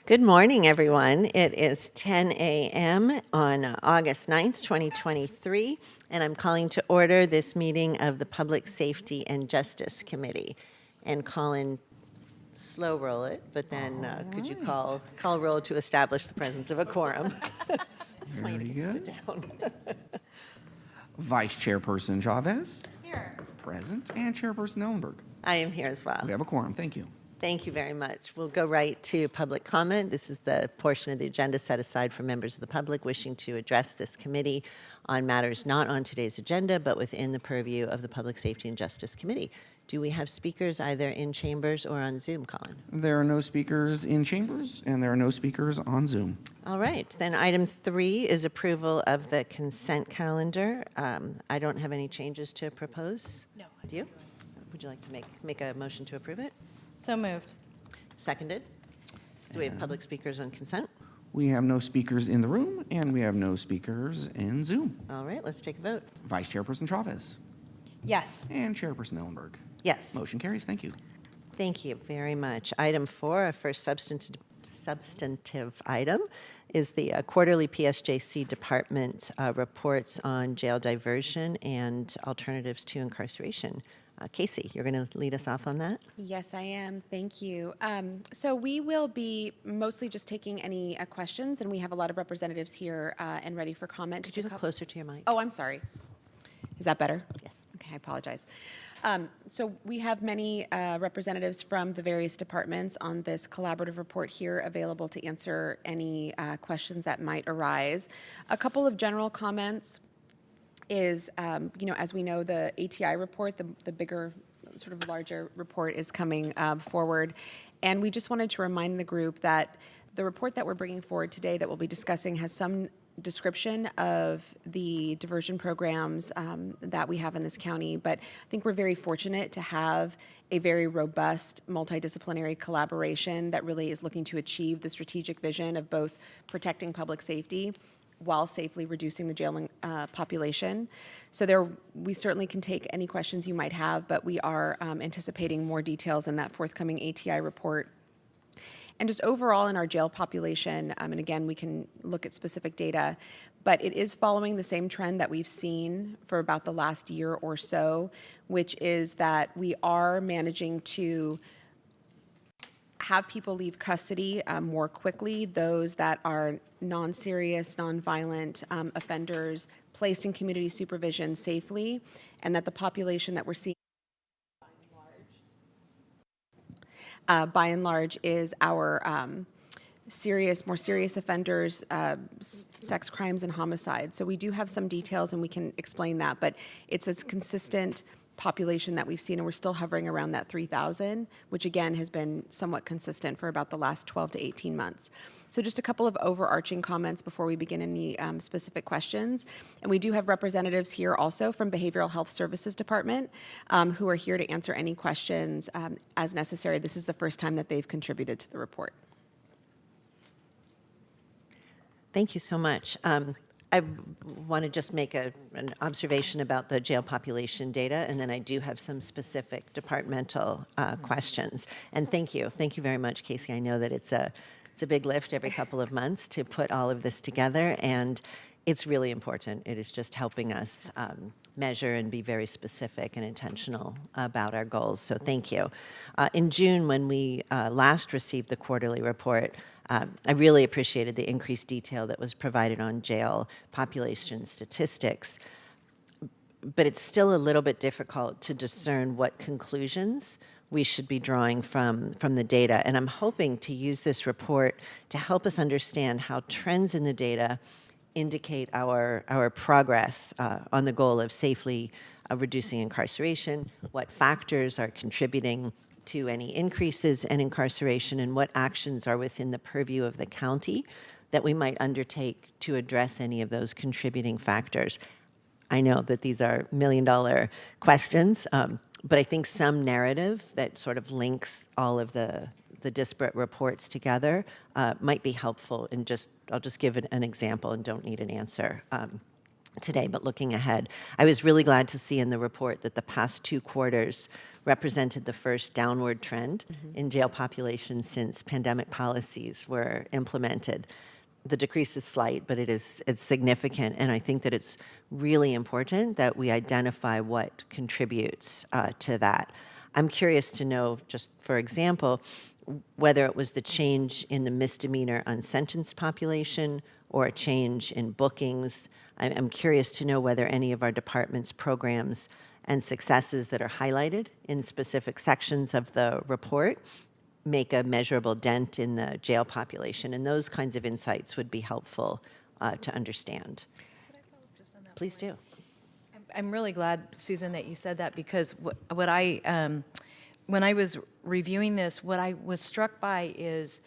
Good morning, everyone. It is 10 a.m. on August 9th, 2023, and I'm calling to order this meeting of the Public Safety and Justice Committee. And Colin, slow roll it, but then could you call roll to establish the presence of a quorum? Just want you to Very sit good. down. Vice Chairperson Chavez, Here. present, and Chairperson Ellenberg. I am here as well. We have a quorum. Thank you. Thank you very much. We'll go right to public comment. This is the portion of the agenda set aside for members of the public wishing to address this committee on matters not on today's agenda, but within the purview of the Public Safety and Justice Committee. Do we have speakers either in chambers or on Zoom, Colin? There are no speakers in chambers, and there are no speakers on Zoom. All right, then item 3 is approval of the consent calendar. I don't have any changes to propose. No. Do you? Would you like to make a motion to approve it? So moved. Seconded. Do we have public speakers on consent? We have no speakers in the room, and we have no speakers in Zoom. All right, let's take a vote. Vice Chairperson Chavez Yes. and Chairperson Ellenberg. Yes. Motion carries. Thank you. Thank you very much. Item 4, our first substantive item, is the quarterly PSJC department reports on jail diversion and alternatives to incarceration. Casey, you're going to lead us off on that? Yes, I am. Thank you. So we will be mostly just taking any questions, and we have a lot of representatives here and ready for comment. Could you go closer to your mic? Oh, I'm sorry. Is that better? Yes. Okay, I apologize. So we have many representatives from the various departments on this collaborative report here available to answer any questions that might arise. A couple of general comments is, as we know, the ATI report, the bigger, sort of larger report is coming forward. And we just wanted to remind the group that the report that we're bringing forward today that we'll be discussing has some description of the diversion programs that we have in this county, but I think we're very fortunate to have a very robust multidisciplinary collaboration that really is looking to achieve the strategic vision of both protecting public safety while safely reducing the jailing population. So we certainly can take any questions you might have, but we are anticipating more details in that forthcoming ATI report. And just overall in our jail population, and again, we can look at specific data, but it is following the same trend that we've seen for about the last year or so, which is that we are managing to have people leave custody more quickly, those that are non-serious, non-violent offenders placed in community supervision safely, and that the population that we're seeing by and large is our more serious offenders, sex crimes and homicide. So we do have some details and we can explain that, but it's this consistent population that we've seen, and we're still hovering around that 3,000, which again has been somewhat consistent for about the last 12 to 18 months. So just a couple of overarching comments before we begin any specific questions. And we do have representatives here also from Behavioral Health Services Department who are here to answer any questions as necessary. This is the first time that they've contributed to the report. Thank you so much. I want to just make an observation about the jail population data, and then I do have some specific departmental questions. And thank you very much, Casey. I know that it's a big lift every couple of months to put all of this together, and it's really important. It is just helping us measure and be very specific and intentional about our goals. So thank you. In June, when we last received the quarterly report, I really appreciated the increased detail that was provided on jail population statistics, but it's still a little bit difficult to discern what conclusions we should be drawing from the data. And I'm hoping to use this report to help us understand how trends in the data indicate our progress on the goal of safely reducing incarceration, what factors are contributing to any increases in incarceration, and what actions are within the purview of the county that we might undertake to address any of those contributing factors. I know that these are million-dollar questions, but I think some narrative that sort of links all of the disparate reports together might be helpful. And I'll just give an example and don't need an answer. today, but looking ahead. I was really glad to see in the report that the past 2 quarters represented the first downward trend in jail population since pandemic policies were implemented. The decrease is slight, but it's significant, and I think that it's really important that we identify what contributes to that. I'm curious to know, just for example, whether it was the change in the misdemeanor unsentenced population or a change in bookings. I'm curious to know whether any of our department's programs and successes that are highlighted in specific sections of the report make a measurable dent in the jail population. And those kinds of insights would be helpful to understand. Could I follow up just on that Please point? do. I'm really glad, Susan, that you said that, because what I, when I was reviewing this, what I was struck by is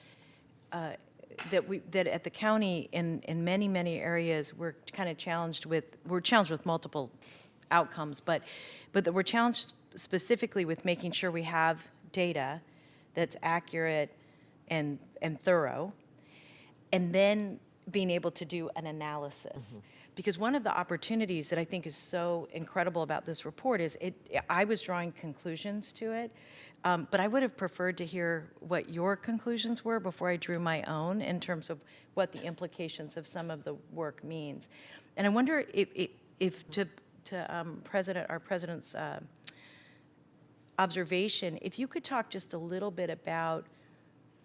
that at the county, in many areas, we're challenged with multiple outcomes, but that we're challenged specifically with making sure we have data that's accurate and thorough, and then being able to do an analysis. Because one of the opportunities that I think is so incredible about this report is I was drawing conclusions to it, but I would have preferred to hear what your conclusions were before I drew my own in terms of what the implications of some of the work means. And I wonder if to our president's observation, if you could talk just a little bit about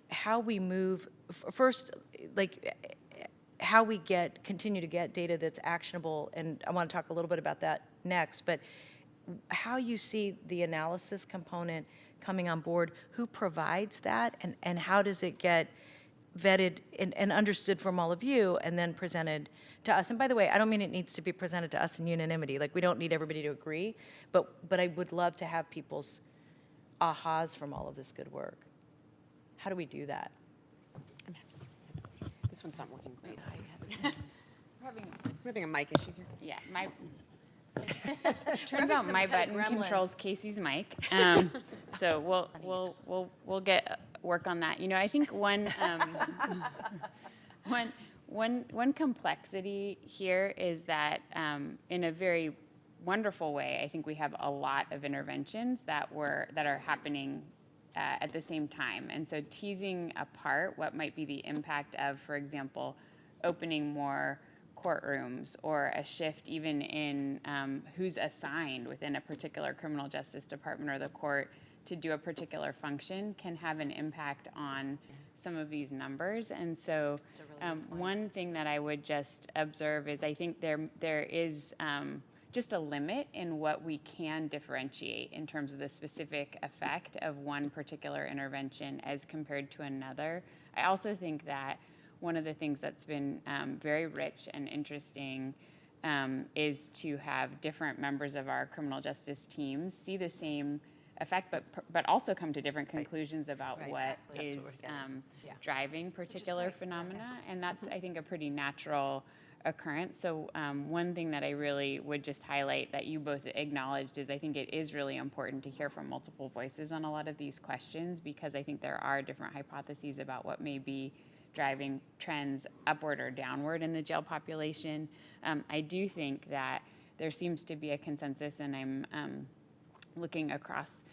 how we move, first, like, how we continue to get data that's actionable, and I want to talk a little bit about that next, but how you see the analysis component coming on board, who provides that, and how does it get vetted and understood from all of you and then presented to us? And by the way, I don't mean it needs to be presented to us in unanimity. Like, we don't need everybody to agree, but I would love to have people's ahas from all of this good work. How do we do that? This one's not working great. We're having a mic issue here. Yeah, turns out my button controls Casey's mic. So we'll get work on that. You know, I think one complexity here is that in a very wonderful way, I think we have a lot of interventions that are happening at the same time. And so teasing apart what might be the impact of, for example, opening more courtrooms, or a shift even in who's assigned within a particular criminal justice department or the court to do a particular function, can have an impact on some of these numbers. And so one thing that I would just observe is I think there is just a limit in what we can differentiate in terms of the specific effect of one particular intervention as compared to another. I also think that one of the things that's been very rich and interesting is to have different members of our criminal justice teams see the same effect, but also come to different conclusions about what is driving particular phenomena. And that's, I think, a pretty natural occurrence. So one thing that I really would just highlight that you both acknowledged is I think it is really important to hear from multiple voices on a lot of these questions, because I think there are different hypotheses about what may be driving trends upward or downward in the jail population. I do think that there seems to be a consensus, and I'm looking across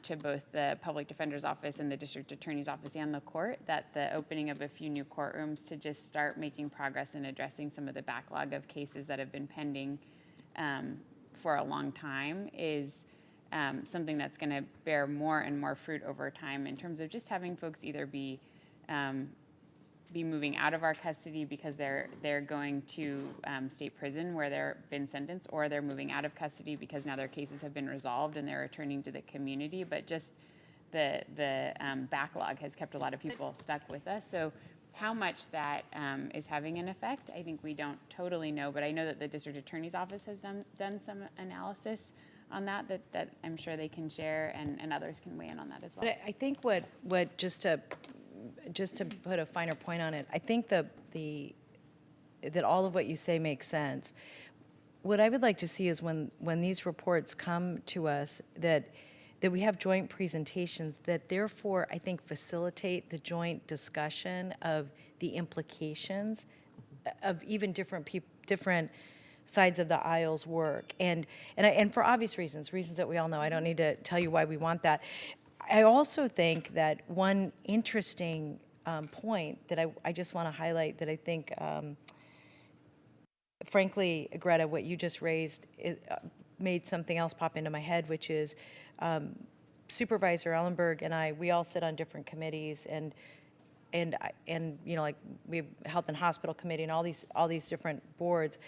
to both the public defender's office and the district attorney's office and the court, that the opening of a few new courtrooms to just start making progress in addressing some of the backlog of cases that have been pending for a long time is something that's going to bear more and more fruit over time, in terms of just having folks either be moving out of our custody because they're going to state prison where they've been sentenced, or they're moving out of custody because now their cases have been resolved and they're returning to the community. But just the backlog has kept a lot of people stuck with us. So how much that is having an effect, I think we don't totally know. But I know that the district attorney's office has done some analysis on that I'm sure they can share, and others can weigh in on that as well. But I think what just to put a finer point on it, I think that all of what you say makes sense. What I would like to see is when these reports come to us, that we have joint presentations that therefore I think facilitate the joint discussion of the implications of even different sides of the aisles work. And for obvious reasons that we all know. I don't need to tell you why we want that. I also think that one interesting point that I just want to highlight that I think, frankly, Greta, what you just raised made something else pop into my head, which is Supervisor Ellenberg and I, we all sit on different committees, and you know, like we have Health and Hospital Committee and all these different boards.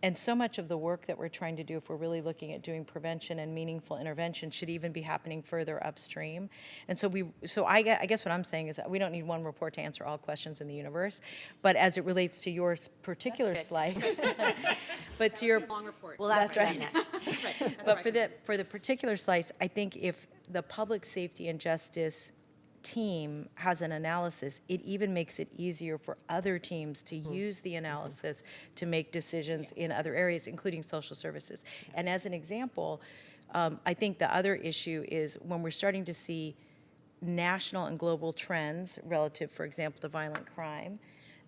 And so much of the work that we're trying to do, if we're really looking at doing prevention and meaningful intervention, should even be happening further upstream. And so I guess what I'm saying is that we don't need one report to answer all questions in the universe, but as it relates to your particular slice, but to your Long report. Well, that's right. Next. but for the particular slice, I think if the public safety and justice team has an analysis, it even makes it easier for other teams to use the analysis to make decisions in other areas, including social services. And as an example, I think the other issue is when we're starting to see national and global trends relative, for example, to violent crime,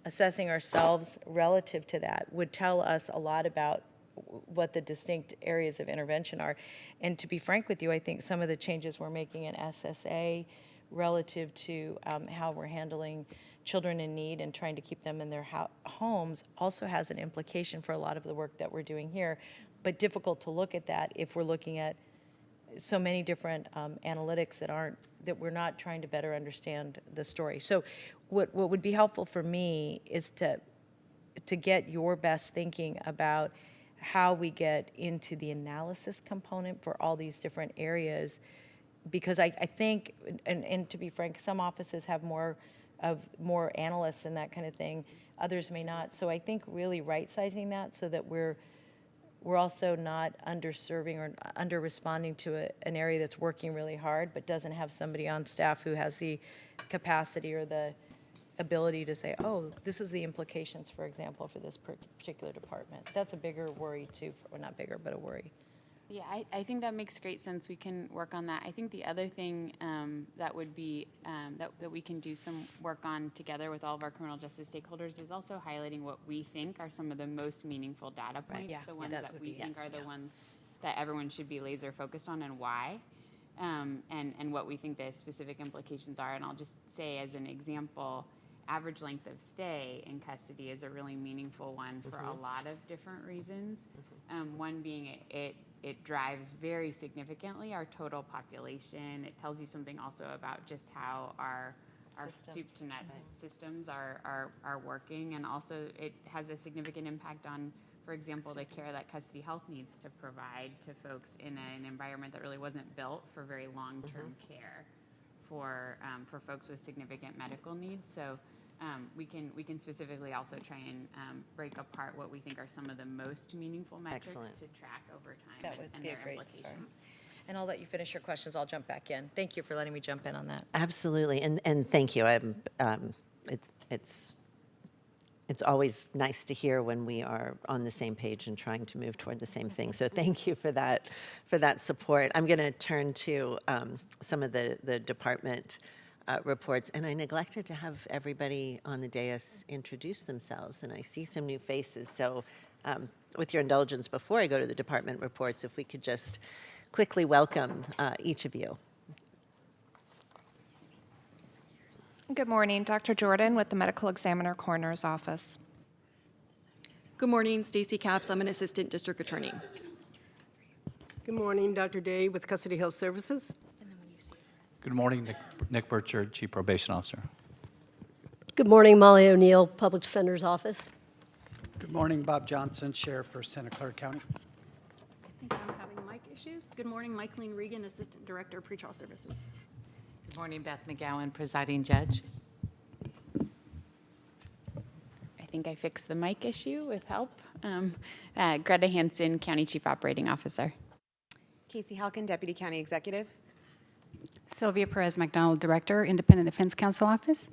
assessing ourselves relative to that would tell us a lot about what the distinct areas of intervention are. And to be frank with you, I think some of the changes we're making in SSA relative to how we're handling children in need and trying to keep them in their homes also has an implication for a lot of the work that we're doing here, but difficult to look at that if we're looking at so many different analytics that we're not trying to better understand the story. So what would be helpful for me is to get your best thinking about how we get into the analysis component for all these different areas, because I think, and to be frank, some offices have more analysts and that kind of thing, others may not. So I think really right-sizing that so that we're also not underserving or under-responding to an area that's working really hard but doesn't have somebody on staff who has the capacity or the ability to say, oh, this is the implications, for example, for this particular department. That's a bigger worry too, or not bigger, but a worry. Yeah, I think that makes great sense. We can work on that. I think the other thing that would be that we can do some work on together with all of our criminal justice stakeholders is also highlighting what we think are some of the most meaningful data points, yeah. the ones That that would we be- think yes. are the ones that everyone should be laser focused on and why, and what we think the specific implications are. And I'll just say as an example, average length of stay in custody is a really meaningful one for a lot of different reasons. One being it drives very significantly our total population. It tells you something also about just how our soup to nuts systems are working, and also it has a significant impact on, for example, the care that custody health needs to provide to folks in an environment that really wasn't built for very long-term care for folks with significant medical needs. So we can specifically also try and break apart what we think are some of the most meaningful metrics Excellent. to track over time That would and be a their great implications. start. And I'll let you finish your questions. I'll jump back in. Thank you for letting me jump in on that. Absolutely, and thank you. It's always nice to hear when we are on the same page and trying to move toward the same thing. So thank you for that support. I'm going to turn to some of the department reports, and I neglected to have everybody on the dais introduce themselves, and I see some new faces. So with your indulgence, before I go to the department reports, if we could just quickly welcome each of you. Good morning, Dr. Jordan with the Medical Examiner Coroner's Office. Good morning, Stacy Capps. I'm an Assistant District Attorney. Good morning, Dr. Day with Custody Health Services. Good morning, Nick Burchard, Chief Probation Officer. Good morning, Molly O'Neill, Public Defender's Office. Good morning, Bob Johnson, Sheriff for Santa Clara County. I think I'm having mic issues. Good morning, Michaeline Regan, Assistant Director of Pretrial Services. Good morning, Beth McGowan, Presiding Judge. I think I fixed the mic issue with help. Greta Hansen, County Chief Operating Officer. Casey Halkin, Deputy County Executive. Sylvia Perez McDonald, Director, Independent Defense Counsel Office.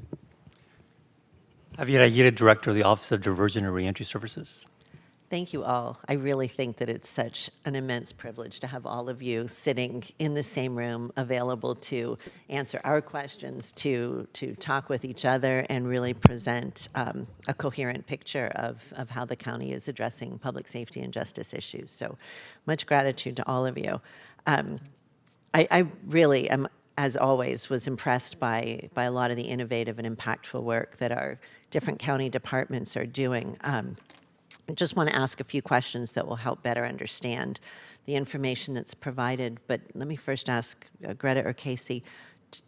Javier Aguirre, Director of the Office of Diversion and Reentry Services. Thank you all. I really think that it's such an immense privilege to have all of you sitting in the same room, available to answer our questions, to talk with each other, and really present a coherent picture of how the county is addressing public safety and justice issues. So much gratitude to all of you. I really am, as always, was impressed by a lot of the innovative and impactful work that our different county departments are doing. I just want to ask a few questions that will help better understand the information that's provided. But let me first ask Greta or Casey,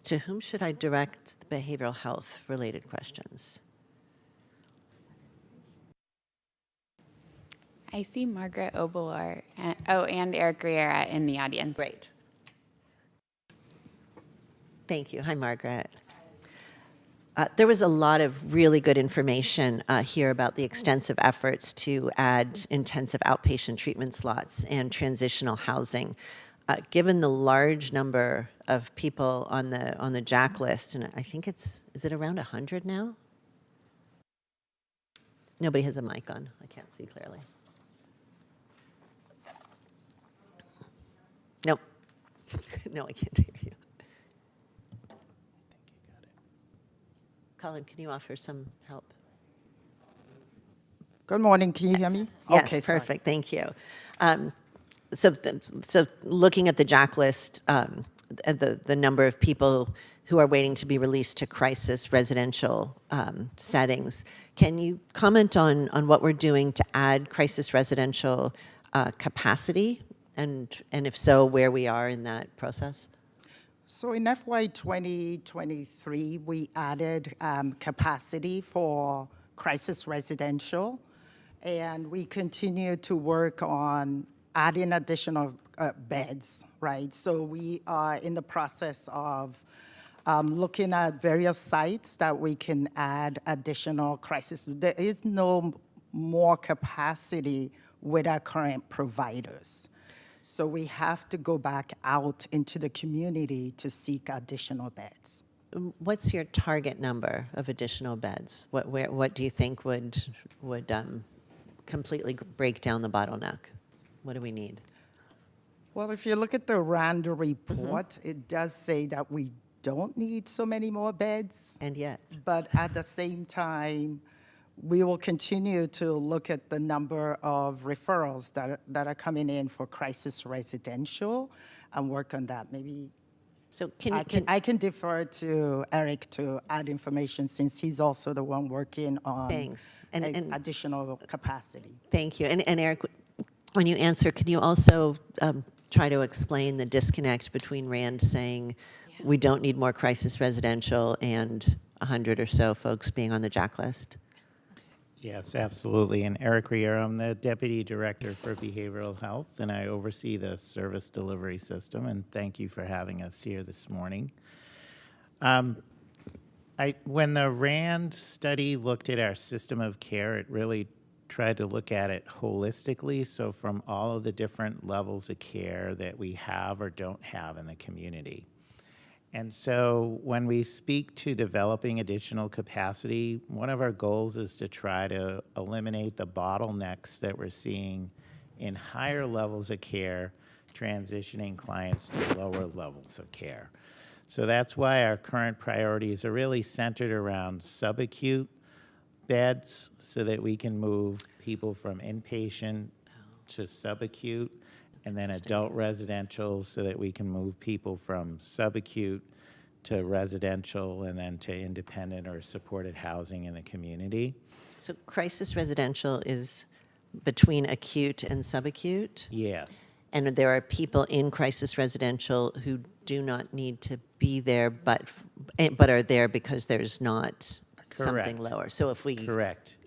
to whom should I direct the behavioral health related questions? I see Margaret Obalor and Eric Riera in the audience. Great. Thank you. Hi, Margaret. There was a lot of really good information here about the extensive efforts to add intensive outpatient treatment slots and transitional housing. Given the large number of people on the JAC list, and I think is it around 100 now? Nobody has a mic on. I can't see clearly. Nope. No, I can't hear you. Colin, can you offer some help? Good morning. Can you hear me? Yes, Okay, sorry. perfect. Thank you. So looking at the JAC list, the number of people who are waiting to be released to crisis residential settings, can you comment on what we're doing to add crisis residential capacity, and if so, where we are in that process? So in FY 2023, we added capacity for crisis residential, and we continue to work on adding additional beds, right? So we are in the process of looking at various sites that we can add additional crisis. There is no more capacity with our current providers. So we have to go back out into the community to seek additional beds. What's your target number of additional beds? What do you think would completely break down the bottleneck? What do we need? Well, if you look at the RAND report, it does say that we don't need so many more beds. And yet? But at the same time, we will continue to look at the number of referrals that are coming in for crisis residential and work on that. Maybe so I can defer to Eric to add information, since he's also the one working on thanks. And additional capacity. Thank you. And Eric, when you answer, can you also try to explain the disconnect between RAND saying we don't need more crisis residential and 100 or so folks being on the JAC list? Yes, absolutely. And Eric Riera, I'm the Deputy Director for Behavioral Health, and I oversee the service delivery system, and thank you for having us here this morning. When the RAND study looked at our system of care, it really tried to look at it holistically, so from all of the different levels of care that we have or don't have in the community. And so when we speak to developing additional capacity, one of our goals is to try to eliminate the bottlenecks that we're seeing in higher levels of care, transitioning clients to lower levels of care. So that's why our current priorities are really centered around subacute beds, so that we can move people from inpatient to subacute, and then adult residential, so that we can move people from subacute to residential and then to independent or supported housing in the community. So crisis residential is between acute and subacute? Yes. And there are people in crisis residential who do not need to be there, but are there because there's not something lower. So if we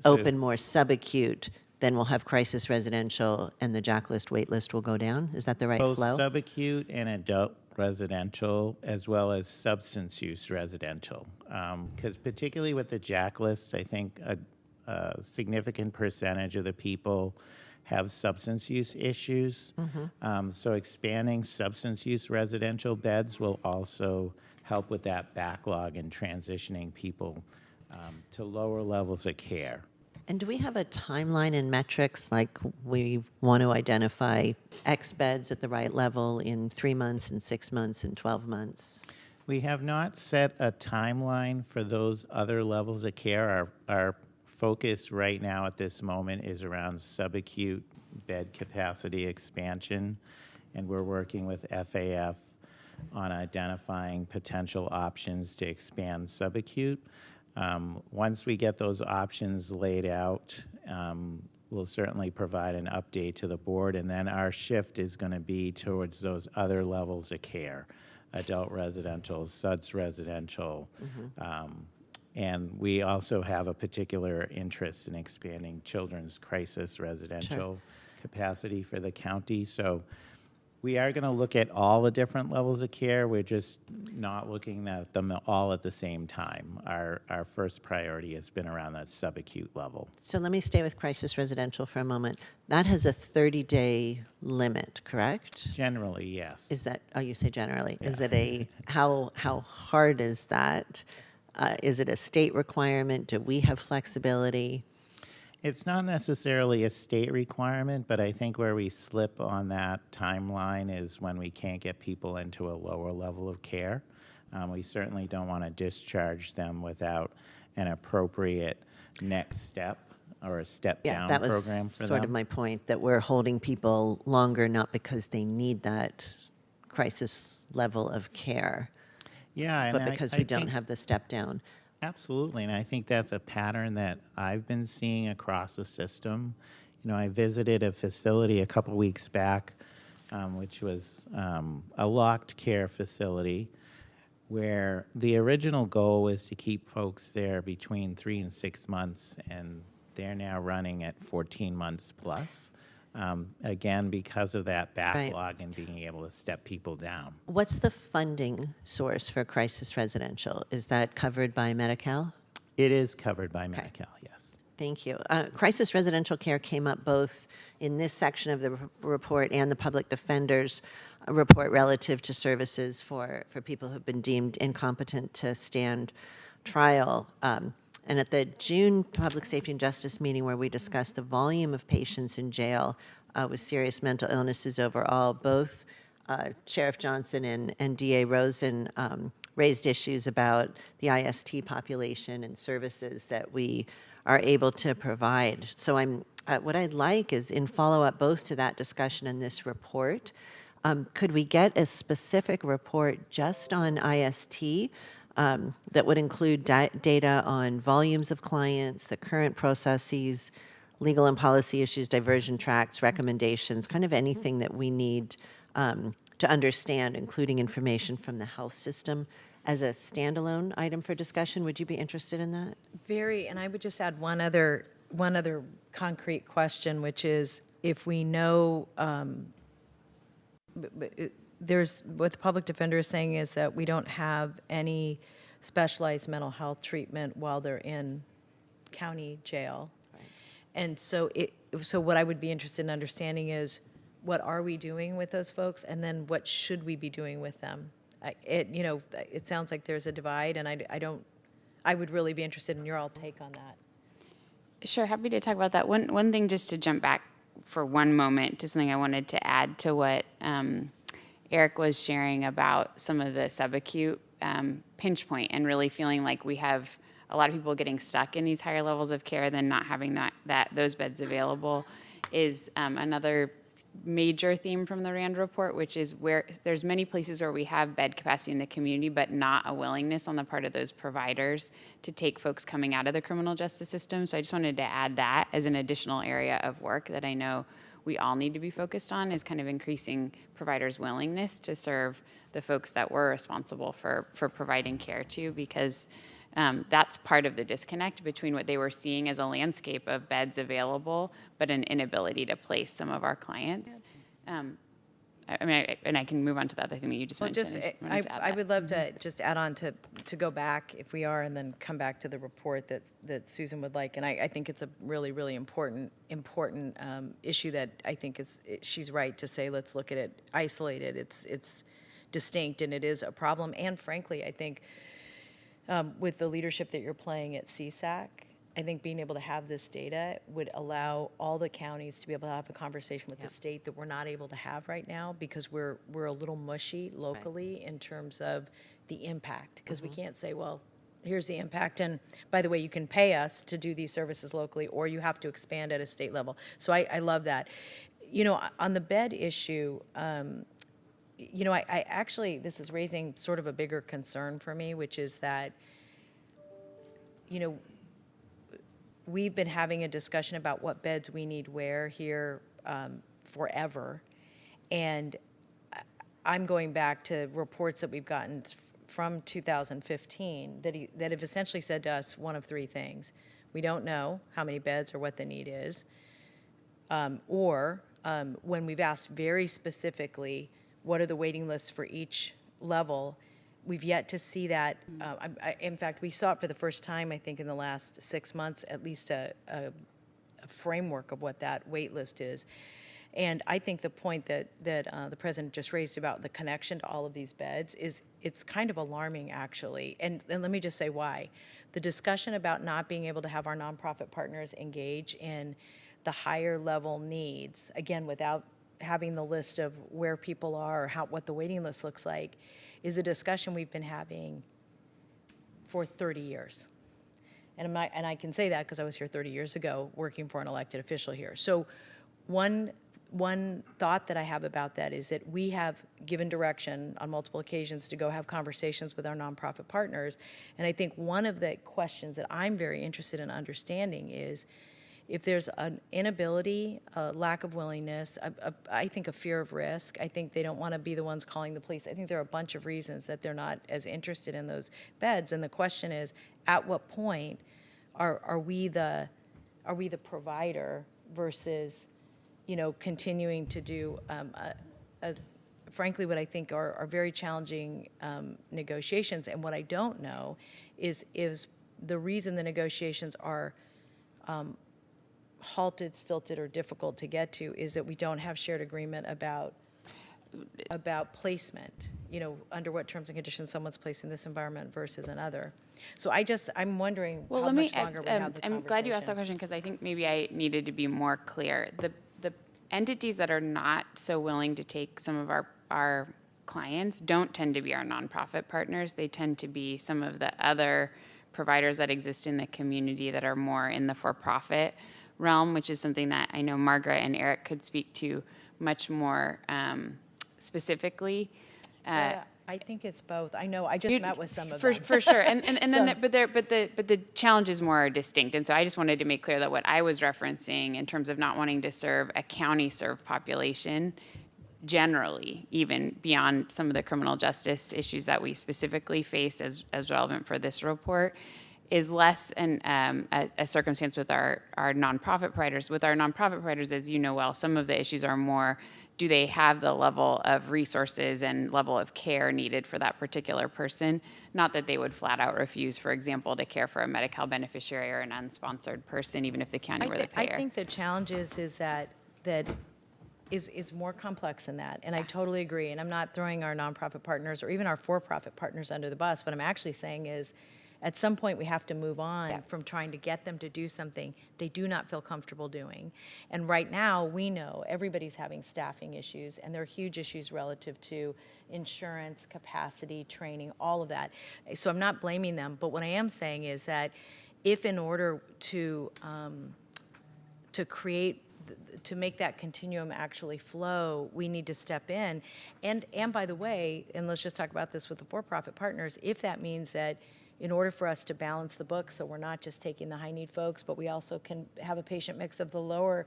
open more subacute, then we'll have crisis residential and the JAC list wait list will go down? Is that the right flow? Both subacute and adult residential, as well as substance use residential. Because particularly with the JAC list, I think a significant percentage of the people have substance use issues. So expanding substance use residential beds will also help with that backlog and transitioning people to lower levels of care. And do we have a timeline and metrics, like we want to identify X beds at the right level in 3 months, and 6 months, and 12 months? We have not set a timeline for those other levels of care. Our focus right now at this moment is around subacute bed capacity expansion, and we're working with FAF on identifying potential options to expand subacute. Once we get those options laid out, we'll certainly provide an update to the board, and then our shift is going to be towards those other levels of care, adult residential, SUDS residential, and we also have a particular interest in expanding children's crisis residential capacity for the county. So we are going to look at all the different levels of care. We're just not looking at them all at the same time. Our first priority has been around that subacute level. So let me stay with crisis residential for a moment. That has a 30-day limit, correct? Generally, yes. Is that, oh, you say generally. Is it how hard is that? Is it a state requirement? Do we have flexibility? It's not necessarily a state requirement, but I think where we slip on that timeline is when we can't get people into a lower level of care. We certainly don't want to discharge them without an appropriate next step or a step-down that program was for them. sort of my point, that we're holding people longer not because they need that crisis level of care, Yeah, but and because I we don't think- have the step down. Absolutely, and I think that's a pattern that I've been seeing across the system. You know, I visited a facility a couple weeks back, which was a locked care facility, where the original goal was to keep folks there between 3 and 6 months, and they're now running at 14 months plus. Again, because of that backlog and being able to step people down. What's the funding source for crisis residential? Is that covered by Medi-Cal? It is covered by Medi-Cal, yes. Thank you. Crisis residential care came up both in this section of the report and the public defender's report relative to services for people who've been deemed incompetent to stand trial. And at the June Public Safety and Justice meeting, where we discussed the volume of patients in jail with serious mental illnesses overall, both Sheriff Johnson and DA Rosen raised issues about the IST population and services that we are able to provide. So what I'd like is, in follow-up both to that discussion and this report, could we get a specific report just on IST that would include data on volumes of clients, the current processes, legal and policy issues, diversion tracts, recommendations, kind of anything that we need to understand, including information from the health system, as a standalone item for discussion? Would you be interested in that? Very, and I would just add one other concrete question, which is, if we know, there's, what the public defender is saying is that we don't have any specialized mental health treatment while they're in county jail. Right. And so what I would be interested in understanding is, what are we doing with those folks, and then what should we be doing with them? It sounds like there's a divide, and I would really be interested in your all take on that. Sure, happy to talk about that. One thing, just to jump back for one moment to something I wanted to add to what Eric was sharing about some of the subacute pinch point, and really feeling like we have a lot of people getting stuck in these higher levels of care, then not having those beds available, is another major theme from the RAND report, which is where there's many places where we have bed capacity in the community, but not a willingness on the part of those providers to take folks coming out of the criminal justice system. So I just wanted to add that as an additional area of work that I know we all need to be focused on, is kind of increasing providers' willingness to serve the folks that we're responsible for providing care to, because that's part of the disconnect between what they were seeing as a landscape of beds available, but an inability to place some of our clients. And I can move on to the other thing that you just mentioned. I would love to just add on to go back, if we are, and then come back to the report that Susan would like. And I think it's a really, really important issue that I think she's right to say, let's look at it isolated. It's distinct, and it is a problem. And frankly, I think with the leadership that you're playing at CSAC, I think being able to have this data would allow all the counties to be able to have a conversation with the state that we're not able to have right now because we're a little mushy locally in terms of the impact. Because we can't say, well, here's the impact, and by the way, you can pay us to do these services locally, or you have to expand at a state level. So I love that. You know, on the bed issue, you know, I actually, this is raising sort of a bigger concern for me, which is that, you know, we've been having a discussion about what beds we need where here forever. And I'm going back to reports that we've gotten from 2015 that have essentially said to us one of three things. We don't know how many beds or what the need is. Or when we've asked very specifically, what are the waiting lists for each level, we've yet to see that. In fact, we saw it for the first time, I think, in the last 6 months, at least a framework of what that wait list is. And I think the point that the president just raised about the connection to all of these beds it's kind of alarming, actually. And let me just say why. The discussion about not being able to have our nonprofit partners engage in the higher level needs, again, without having the list of where people are or what the waiting list looks like, is a discussion we've been having for 30 years. And I can say that because I was here 30 years ago working for an elected official here. So one thought that I have about that is that we have given direction on multiple occasions to go have conversations with our nonprofit partners. And I think one of the questions that I'm very interested in understanding is if there's an inability, a lack of willingness, I think a fear of risk. I think they don't want to be the ones calling the police. I think there are a bunch of reasons that they're not as interested in those beds. And the question is, at what point are we the provider versus, you know, continuing to do frankly what I think are very challenging negotiations. And what I don't know is the reason the negotiations are halted, stilted, or difficult to get to is that we don't have shared agreement about placement, you know, under what terms and conditions someone's placed in this environment versus another. So I'm wondering how much longer we have the conversation. I'm glad you asked that question because I think maybe I needed to be more clear. The entities that are not so willing to take some of our clients don't tend to be our nonprofit partners. They tend to be some of the other providers that exist in the community that are more in the for-profit realm, which is something that I know Margaret and Eric could speak to much more specifically. I think it's both. I know. I just met with some of them. For sure. And then, but the challenges more are distinct. And so I just wanted to make clear that what I was referencing in terms of not wanting to serve a county-served population, generally, even beyond some of the criminal justice issues that we specifically face as relevant for this report, is less a circumstance with our nonprofit providers. With our nonprofit providers, as you know well, some of the issues are more, do they have the level of resources and level of care needed for that particular person? Not that they would flat out refuse, for example, to care for a Medi-Cal beneficiary or an unsponsored person, even if the county were the payer. I think the challenge is that is more complex than that. And I totally agree. And I'm not throwing our nonprofit partners or even our for-profit partners under the bus. What I'm actually saying is, at some point, we have to move on from trying to get them to do something they do not feel comfortable doing. And right now, we know everybody's having staffing issues, and there are huge issues relative to insurance, capacity, training, all of that. So I'm not blaming them, but what I am saying is that if in order to make that continuum actually flow, we need to step in. And by the way, and let's just talk about this with the for-profit partners, if that means that in order for us to balance the book, so we're not just taking the high-need folks, but we also can have a patient mix of the lower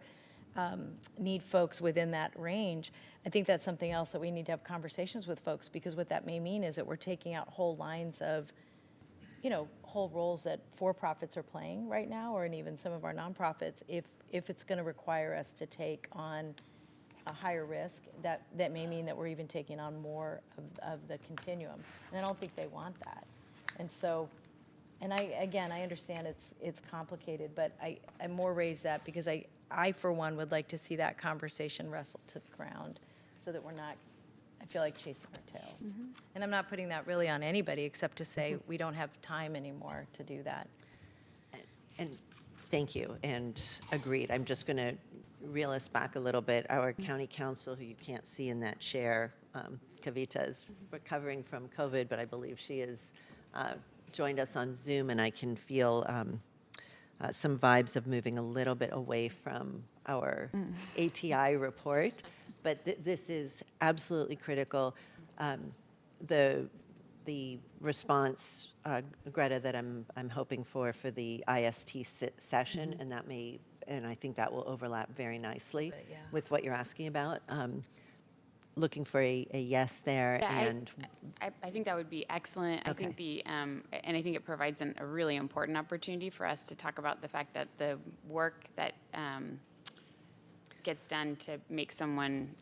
need folks within that range, I think that's something else that we need to have conversations with folks, because what that may mean is that we're taking out whole lines of, you know, whole roles that for-profits are playing right now, or even some of our nonprofits, if it's going to require us to take on a higher risk, that may mean that we're even taking on more of the continuum. And I don't think they want that. And so, and I understand it's complicated, but I more raise that because I for one would like to see that conversation wrestled to the ground so that we're not, I feel like, chasing our tails. Mm-hmm. And I'm not putting that really on anybody except to say we don't have time anymore to do that. And Thank you, and agreed. I'm just going to reel us back a little bit. Our county council, who you can't see in that chair, Kavita, is recovering from COVID, but I believe she has joined us on Zoom, and I can feel some vibes of moving a little bit away from our ATI report. But this is absolutely critical. The response, Greta, that I'm hoping for the IST session, and that may, and I think that will overlap very nicely with what you're asking about. Looking for a yes there, Yeah, and I think that would be excellent. I think and I think it provides a really important opportunity for us to talk about the fact that the work that gets done to make someone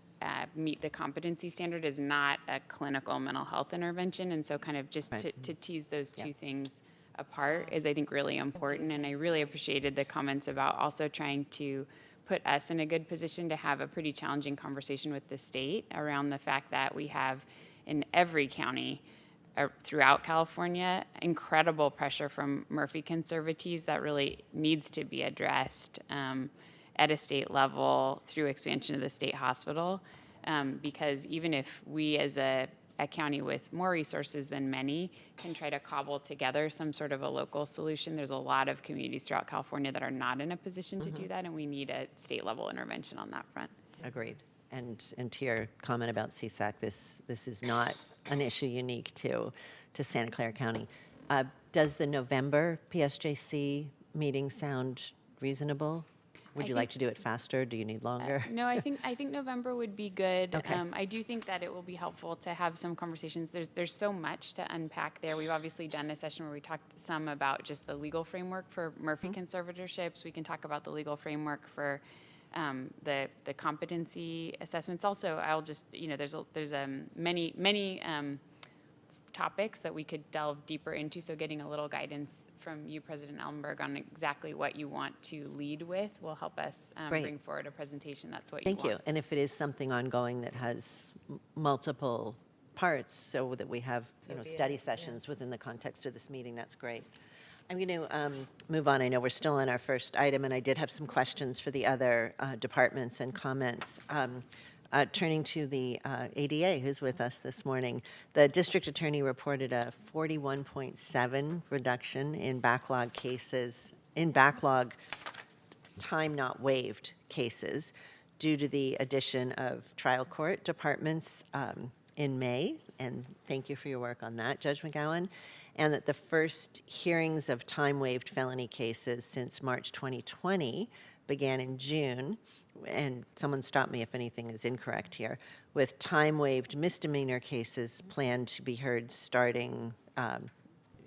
meet the competency standard is not a clinical mental health intervention, and so kind of just to tease those two things apart is, I think, really important. And I really appreciated the comments about also trying to put us in a good position to have a pretty challenging conversation with the state around the fact that we have in every county throughout California incredible pressure from Murphy conservatees that really needs to be addressed at a state level through expansion of the state hospital. Because even if we as a county with more resources than many can try to cobble together some sort of a local solution, there's a lot of communities throughout California that are not in a position to do that, and we need a state level intervention on that front. agreed. And to your comment about CSAC, this is not an issue unique to Santa Clara County. Does the November PSJC meeting sound reasonable? Would you like to do it faster? Do you need longer? No, I think November would be good. Okay. I do think that it will be helpful to have some conversations. There's so much to unpack there. We've obviously done a session where we talked some about just the legal framework for Murphy conservatorships. We can talk about the legal framework for the competency assessments. Also, I'll just, there's many topics that we could delve deeper into. So getting a little guidance from you, President Ellenberg, on exactly what you want to lead with will help us bring forward a presentation that's what you want. Thank you. And if it is something ongoing that has multiple parts, so that we have study sessions within the context of this meeting, that's great. I'm going to move on. I know we're still on our first item, and I did have some questions for the other departments and comments. Turning to the ADA, who's with us this morning, the district attorney reported a 41.7 reduction in backlog cases, time not waived cases, due to the addition of trial court departments in May. And thank you for your work on that, Judge McGowan. And that the first hearings of time waived felony cases since March 2020 began in June. And someone stop me if anything is incorrect here, with time-waived misdemeanor cases planned to be heard starting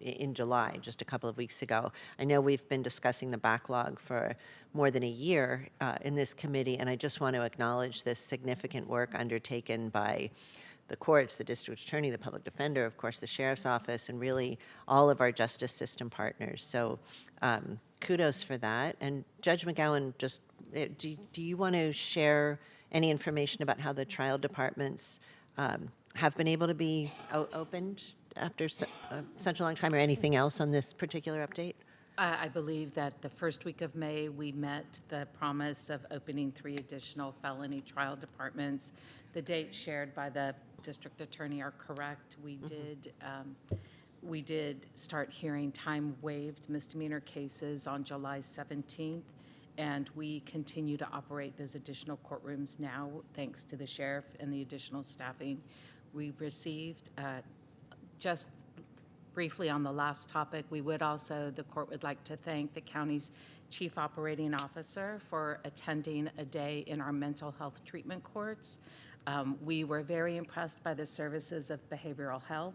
in July, just a couple of weeks ago. I know we've been discussing the backlog for more than a year in this committee, and I just want to acknowledge this significant work undertaken by the courts, the district attorney, the public defender, of course, the sheriff's office, and really all of our justice system partners. So kudos for that. And Judge McGowan, just do you want to share any information about how the trial departments have been able to be opened after such a long time, or anything else on this particular update? I believe that the first week of May, we met the promise of opening 3 additional felony trial departments. The dates shared by the district attorney are correct. We did start hearing time-waived misdemeanor cases on July 17th, and we continue to operate those additional courtrooms now, thanks to the sheriff and the additional staffing we received. Just briefly on the last topic, the court would like to thank the county's chief operating officer for attending a day in our mental health treatment courts. We were very impressed by the services of behavioral health,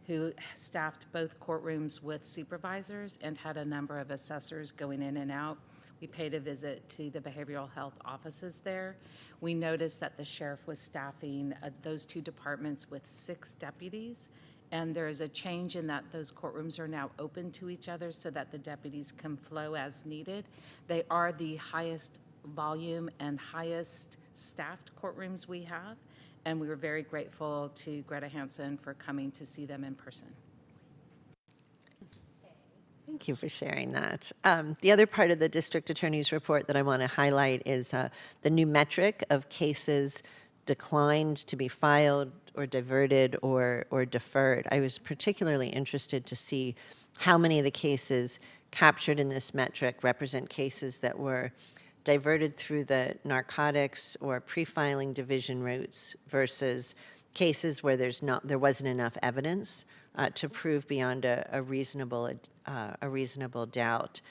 who staffed both courtrooms with supervisors and had a number of assessors going in and out. We paid a visit to the behavioral health offices there. We noticed that the sheriff was staffing those 2 departments with 6 deputies, and there is a change in that those courtrooms are now open to each other so that the deputies can flow as needed. They are the highest volume and highest staffed courtrooms we have, and we were very grateful to Greta Hansen for coming to see them in person. Thank you for sharing that. The other part of the district attorney's report that I want to highlight is the new metric of cases declined to be filed or diverted or deferred. I was particularly interested to see how many of the cases captured in this metric represent cases that were diverted through the narcotics or pre-filing division routes versus cases where there wasn't enough evidence to prove beyond a reasonable doubt.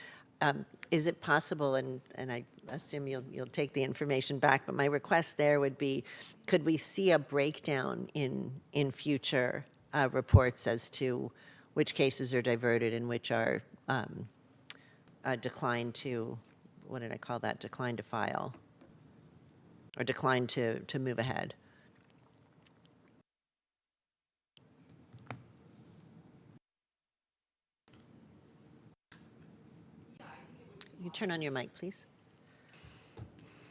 Is it possible, and I assume you'll take the information back, but my request there would be, could we see a breakdown in future reports as to which cases are diverted and which are declined to, what did I call that? Declined to file, or declined to move ahead? You turn on your mic, please.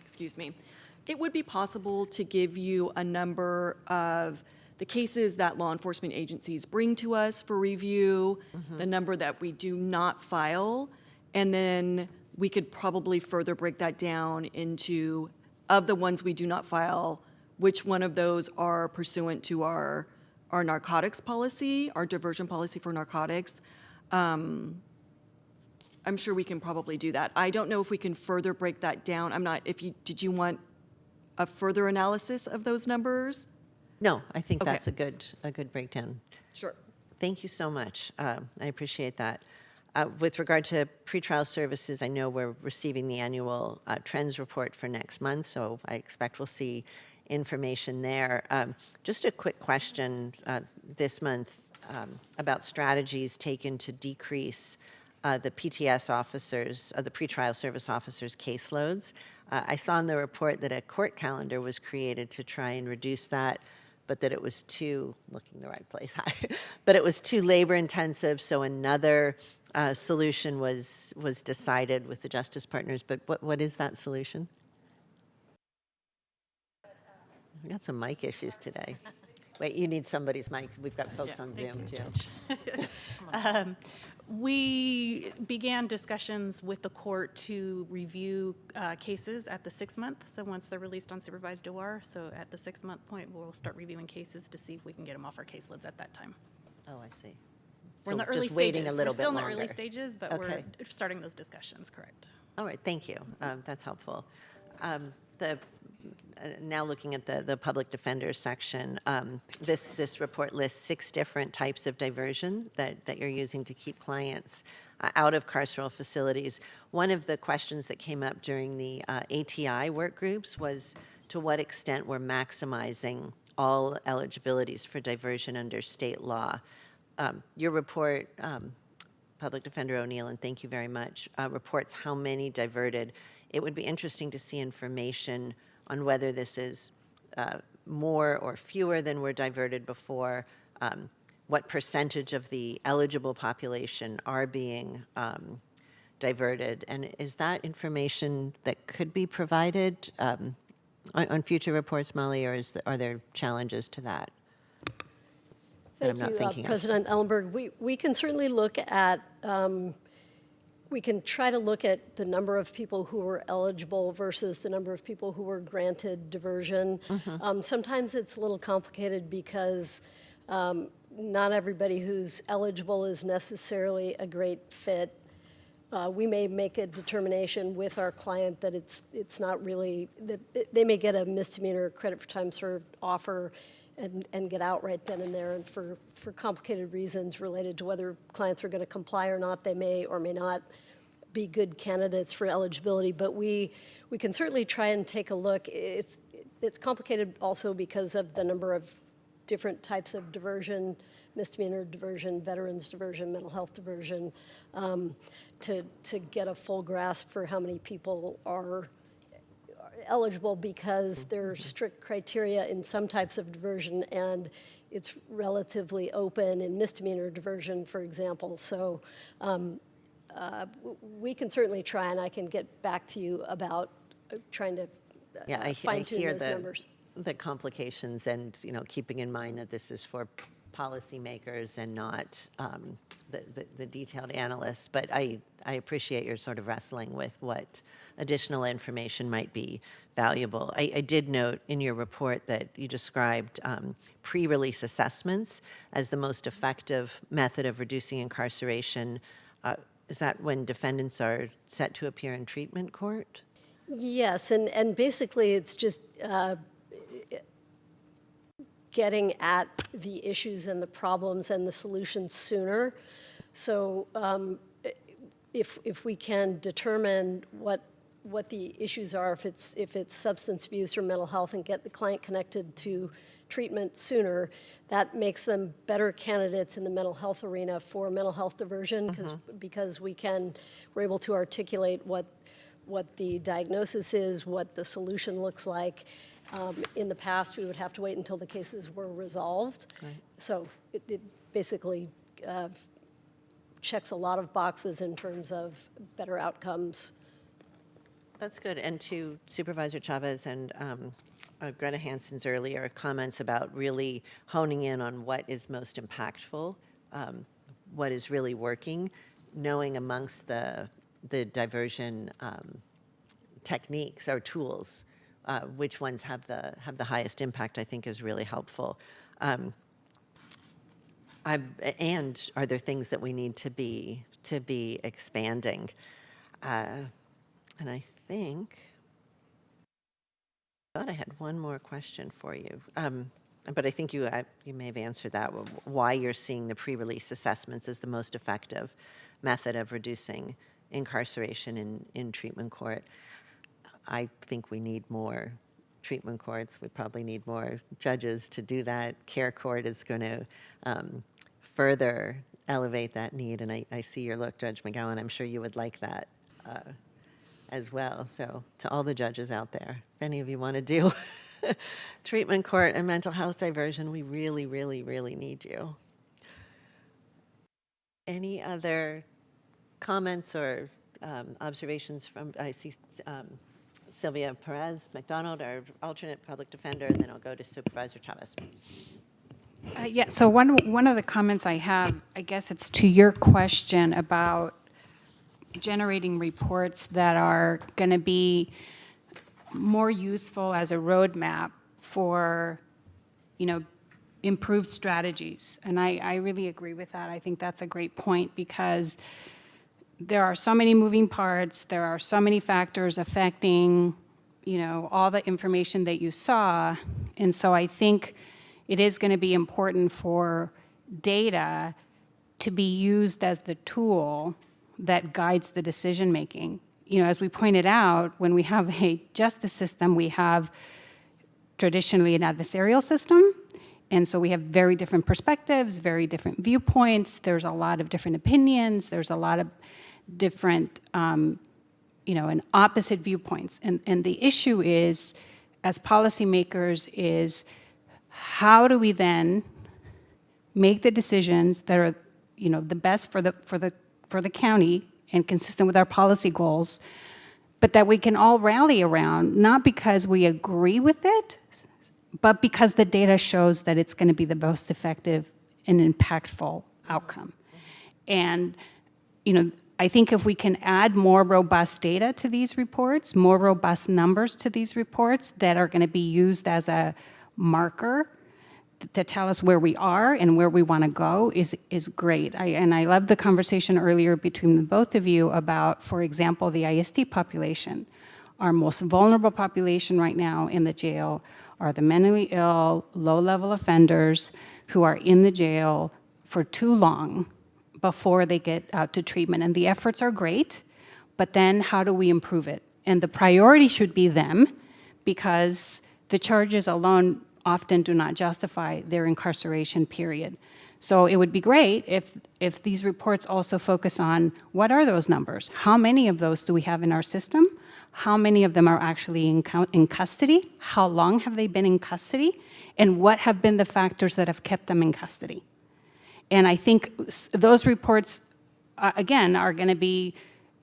Excuse me. It would be possible to give you a number of the cases that law enforcement agencies bring to us for review, the number that we do not file, and then we could probably further break that down into, of the ones we do not file, which one of those are pursuant to our narcotics policy, our diversion policy for narcotics. I'm sure we can probably do that. I don't know if we can further break that down. Did you want a further analysis of those numbers? No, I think Okay. that's a good breakdown. Sure. Thank you so much. I appreciate that. With regard to pretrial services, I know we're receiving the annual trends report for next month, so I expect we'll see information there. Just a quick question this month about strategies taken to decrease the PTS officers, the pretrial service officers' caseloads. I saw in the report that a court calendar was created to try and reduce that, but that it was too, looking the right place, but it was too labor intensive, so another solution was decided with the justice partners. But what is that solution? We got some mic issues today. Wait, you need somebody's mic. We've got folks on Zoom too. We began discussions with the court to review cases at the 6 month. So once they're released on supervised OR, so at the 6 month point, we'll start reviewing cases to see if we can get them off our caseloads at that time. Oh, I see. We're in the So early just waiting stages. a little We're still bit in the early longer. stages, but Okay. we're starting those discussions, correct. All right, thank you. That's helpful. Now looking at the public defender section, this report lists 6 different types of diversion that you're using to keep clients out of carceral facilities. One of the questions that came up during the ATI work groups was to what extent we're maximizing all eligibilities for diversion under state law. Your report, Public Defender O'Neill, and thank you very much, reports how many diverted. It would be interesting to see information on whether this is more or fewer than were diverted before, what percentage of the eligible population are being diverted, and is that information that could be provided on future reports, Molly, or are there challenges to that? That I'm Thank not you, thinking of? President Ellenberg. We can certainly look at, we can try to look at the number of people who were eligible versus the number of people who were granted diversion. Sometimes it's a little complicated because not everybody who's eligible is necessarily a great fit. We may make a determination with our client that it's not really, that they may get a misdemeanor credit for time served offer and get out right then and there. And for complicated reasons related to whether clients are going to comply or not, they may or may not be good candidates for eligibility. But we can certainly try and take a look. It's complicated also because of the number of different types of diversion, misdemeanor diversion, veterans diversion, mental health diversion, to get a full grasp for how many people are eligible, because there are strict criteria in some types of diversion and it's relatively open in misdemeanor diversion, for example. So we can certainly try, and I can get back to you about trying to fine-tune those numbers. The complications and, keeping in mind that this is for policymakers and not the detailed analyst, but I appreciate your sort of wrestling with what additional information might be valuable. I did note in your report that you described pre-release assessments as the most effective method of reducing incarceration. Is that when defendants are set to appear in treatment court? Yes, and basically it's just getting at the issues and the problems and the solutions sooner. So if we can determine what the issues are, if it's substance abuse or mental health, and get the client connected to treatment sooner, that makes them better candidates in the mental health arena for mental health diversion, because we're able to articulate what the diagnosis is, what the solution looks like. In the past, we would have to wait until the cases were resolved. Right. So it basically checks a lot of boxes in terms of better outcomes. That's good. And to Supervisor Chavez and Greta Hansen's earlier comments about really honing in on what is most impactful, what is really working, knowing amongst the diversion techniques or tools, which ones have the highest impact, I think is really helpful. And are there things that we need to be expanding? And I thought I had one more question for you, but I think you may have answered that. Why you're seeing the pre-release assessments as the most effective method of reducing incarceration in treatment court. I think we need more treatment courts. We probably need more judges to do that. Care court is going to further elevate that need, and I see your look, Judge McGowan. I'm sure you would like that as well. So to all the judges out there, if any of you want to do treatment court and mental health diversion, we really, really, really need you. Any other comments or observations from, I see Sylvia Perez McDonald, our alternate public defender, and then I'll go to Supervisor Chavez. Yeah, so one of the comments I have, I guess it's to your question about generating reports that are going to be more useful as a roadmap for, improved strategies. And I really agree with that. I think that's a great point, because there are so many moving parts, there are so many factors affecting, all the information that you saw. And so I think it is going to be important for data to be used as the tool that guides the decision making. As we pointed out, when we have a justice system, we have traditionally an adversarial system. And so we have very different perspectives, very different viewpoints. There's a lot of different opinions. There's a lot of different, and opposite viewpoints. And the issue is, as policymakers, is how do we then make the decisions that are, the best for the county and consistent with our policy goals, but that we can all rally around, not because we agree with it, but because the data shows that it's going to be the most effective and impactful outcome. And, I think if we can add more robust data to these reports, more robust numbers to these reports that are going to be used as a marker to tell us where we are and where we want to go is great. And I love the conversation earlier between the both of you about, for example, the IST population. Our most vulnerable population right now in the jail are the mentally ill, low-level offenders who are in the jail for too long before they get out to treatment. And the efforts are great, but then how do we improve it? And the priority should be them, because the charges alone often do not justify their incarceration period. So it would be great if these reports also focus on what are those numbers? How many of those do we have in our system? How many of them are actually in custody? How long have they been in custody? And what have been the factors that have kept them in custody? And I think those reports, again, are going to be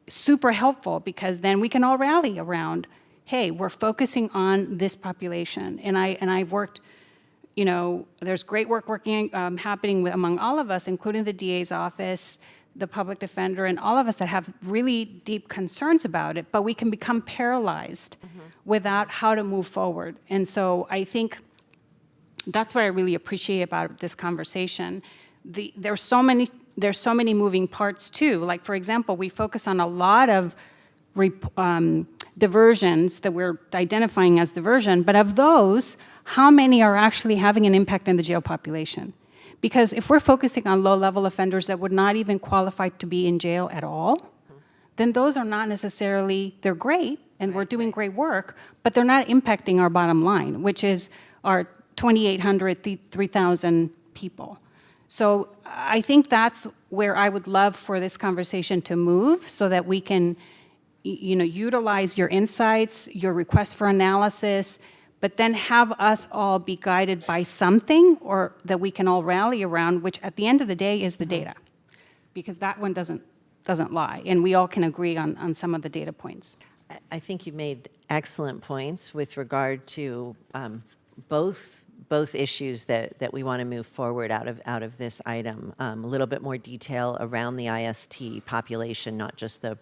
super helpful, because then we can all rally around, hey, we're focusing on this population. And I've worked, you know, there's great work happening among all of us, including the DA's office, the public defender, and all of us that have really deep concerns about it, but we can become paralyzed without how to move forward. And so I think that's what I really appreciate about this conversation. There's so many moving parts too. Like, for example, we focus on a lot of diversions that we're identifying as diversion, but of those, how many are actually having an impact on the jail population? Because if we're focusing on low-level offenders that would not even qualify to be in jail at all, then those are not necessarily, they're great, and we're doing great work, but they're not impacting our bottom line, which is our 2,800, 3,000 people. So I think that's where I would love for this conversation to move so that we can, you know, utilize your insights, your requests for analysis, but then have us all be guided by something or that we can all rally around, which at the end of the day is the data, because that one doesn't lie, and we all can agree on some of the data points. I think you made excellent points with regard to both issues that we want to move forward out of this item. A little bit more detail around the IST population, not just the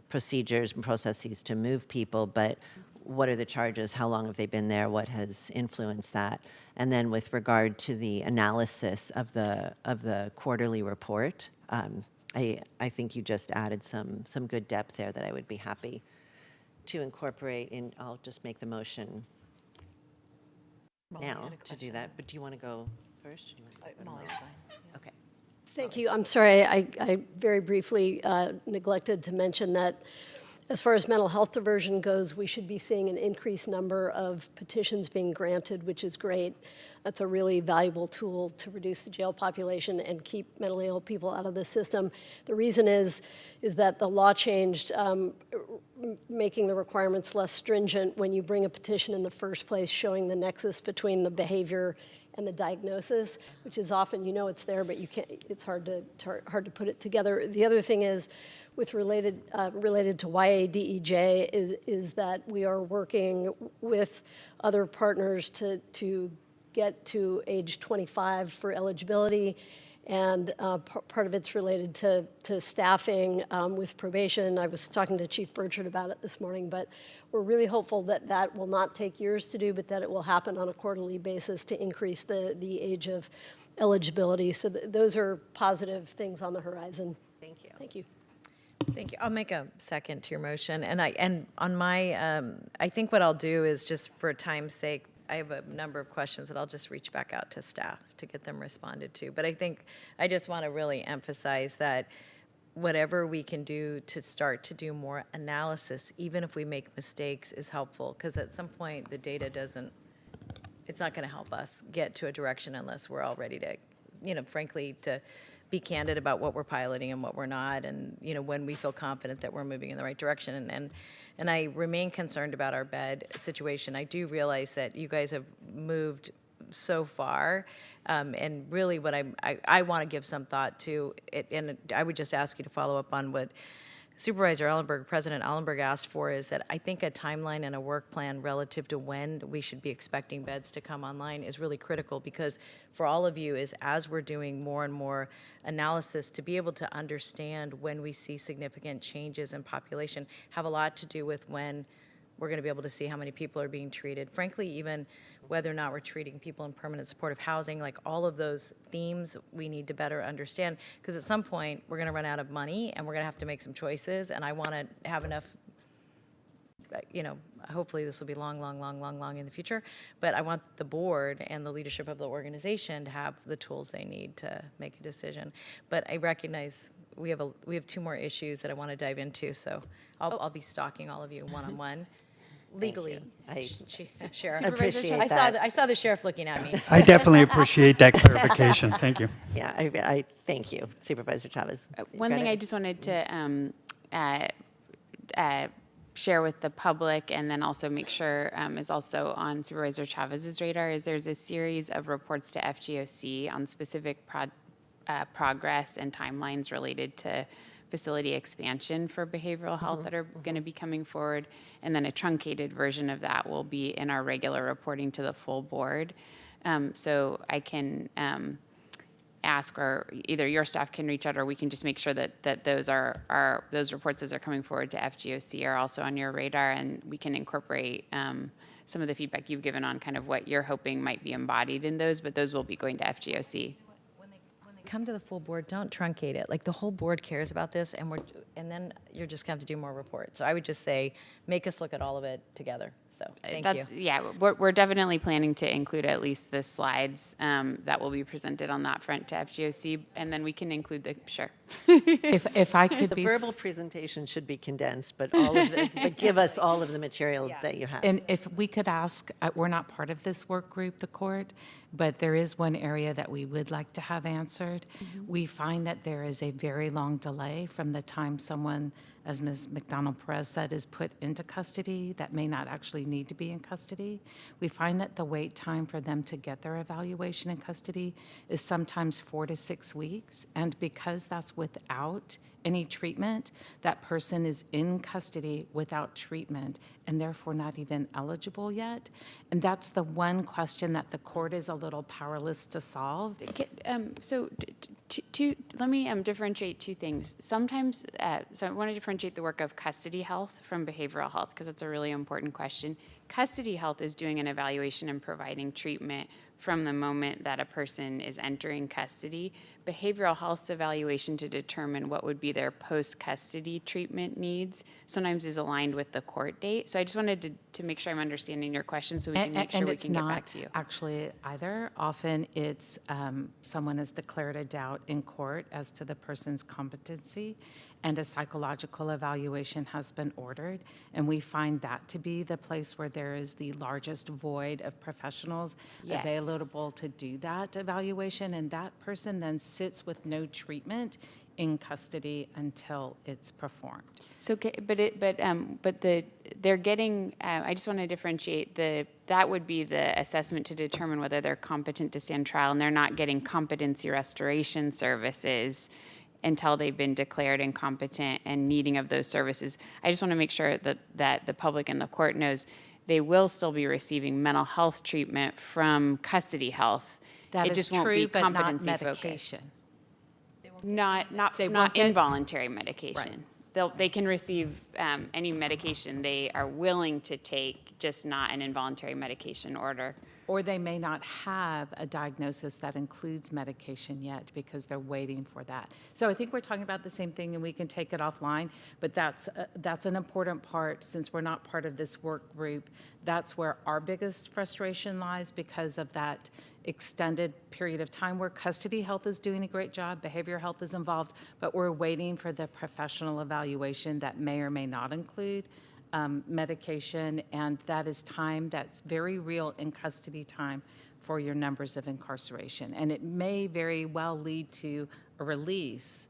procedures and processes to move people, but what are the charges, how long have they been there, what has influenced that, and then with regard to the analysis of the quarterly report, I think you just added some good depth there that I would be happy to incorporate in. I'll just make the motion now to do that, but do you want to go first? Or do you want to Molly's fine. Okay. Thank you. I'm sorry, I very briefly neglected to mention that as far as mental health diversion goes, we should be seeing an increased number of petitions being granted, which is great. That's a really valuable tool to reduce the jail population and keep mentally ill people out of the system. The reason is that the law changed, making the requirements less stringent when you bring a petition in the first place, showing the nexus between the behavior and the diagnosis, which is often, you know, it's there, but you can't. It's hard to put it together. The other thing is, with related to YADEJ, is that we are working with other partners to get to age 25 for eligibility, and part of it's related to staffing with probation. I was talking to Chief Burchard about it this morning, but we're really hopeful that that will not take years to do, but that it will happen on a quarterly basis to increase the age of eligibility. So those are positive things on the horizon. Thank you. Thank you. Thank you. I'll make a second to your motion. And on my, I think what I'll do is just for time's sake, I have a number of questions that I'll just reach back out to staff to get them responded to. But I think I just want to really emphasize that whatever we can do to start to do more analysis, even if we make mistakes, is helpful. Because at some point, the data it's not going to help us get to a direction unless we're all ready to, you know, frankly, to be candid about what we're piloting and what we're not, and, you know, when we feel confident that we're moving in the right direction. And I remain concerned about our bed situation. I do realize that you guys have moved so far, and really what I want to give some thought to it, and I would just ask you to follow up on what Supervisor Ellenberg, President Ellenberg asked for, is that I think a timeline and a work plan relative to when we should be expecting beds to come online is really critical, because for all of you, is as we're doing more and more analysis, to be able to understand when we see significant changes in population have a lot to do with when we're going to be able to see how many people are being treated. Frankly, even whether or not we're treating people in permanent supportive housing, like all of those themes we need to better understand, because at some point we're going to run out of money and we're going to have to make some choices, and I want to have enough, you know, hopefully this will be long in the future, but I want the board and the leadership of the organization to have the tools they need to make a decision. But I recognize we have two more issues that I want to dive into, so I'll be stalking all of you one-on-one. Legally, Sheriff. I appreciate I saw the sheriff looking at me. I definitely appreciate that clarification. Thank you. Yeah, I thank you, Supervisor Chavez. One thing I just wanted to share with the public, and then also make sure is also on Supervisor Chavez's radar, is there's a series of reports to FGOC on specific progress and timelines related to facility expansion for behavioral health that are going to be coming forward, and then a truncated version of that will be in our regular reporting to the full board. So I can ask, or either your staff can reach out, or we can just make sure that those those reports as they're coming forward to FGOC are also on your radar, and we can incorporate some of the feedback you've given on kind of what you're hoping might be embodied in those, but those will be going to FGOC. Come to the full board, don't truncate it. Like, the whole board cares about this, and then you're just going to have to do more reports. So I would just say, make us look at all of it together. So thank you. Yeah, we're definitely planning to include at least the slides that will be presented on that front to FGOC, and then we can include the, sure. If I could The be verbal presentation should be condensed, but all of the, but give us all of the material that you have. And if we could ask, we're not part of this work group, the court, but there is one area that we would like to have answered. We find that there is a very long delay from the time someone, as Ms. McDonald-Perez said, is put into custody that may not actually need to be in custody. We find that the wait time for them to get their evaluation in custody is sometimes 4 to 6 weeks. And because that's without any treatment, that person is in custody without treatment and therefore not even eligible yet. And that's the one question that the court is a little powerless to solve. So let me differentiate two things. Sometimes, so I want to differentiate the work of custody health from behavioral health, because it's a really important question. Custody health is doing an evaluation and providing treatment from the moment that a person is entering custody. Behavioral health's evaluation to determine what would be their post-custody treatment needs sometimes is aligned with the court date. So I just wanted to make sure I'm understanding your question so we can make sure we can get back to you. Actually either. Often it's someone has declared a doubt in court as to the person's competency, and a psychological evaluation has been ordered. And we find that to be the place where there is the largest void of professionals available to do that evaluation. And that person then sits with no treatment in custody until it's performed. So, they're getting. I just want to differentiate that would be the assessment to determine whether they're competent to stand trial, and they're not getting competency restoration services until they've been declared incompetent and needing of those services. I just want to make sure that the public and the court knows they will still be receiving mental health treatment from custody health. That it is just won't true, be but not competency medication. focused. Not involuntary medication. They can receive any medication they are willing to take, just not an involuntary medication order. Or they may not have a diagnosis that includes medication yet because they're waiting for that. So I think we're talking about the same thing, and we can take it offline, but that's an important part. Since we're not part of this work group, that's where our biggest frustration lies, because of that extended period of time where custody health is doing a great job, behavioral health is involved, but we're waiting for the professional evaluation that may or may not include medication, and that is time that's very real in custody time for your numbers of incarceration. And it may very well lead to a release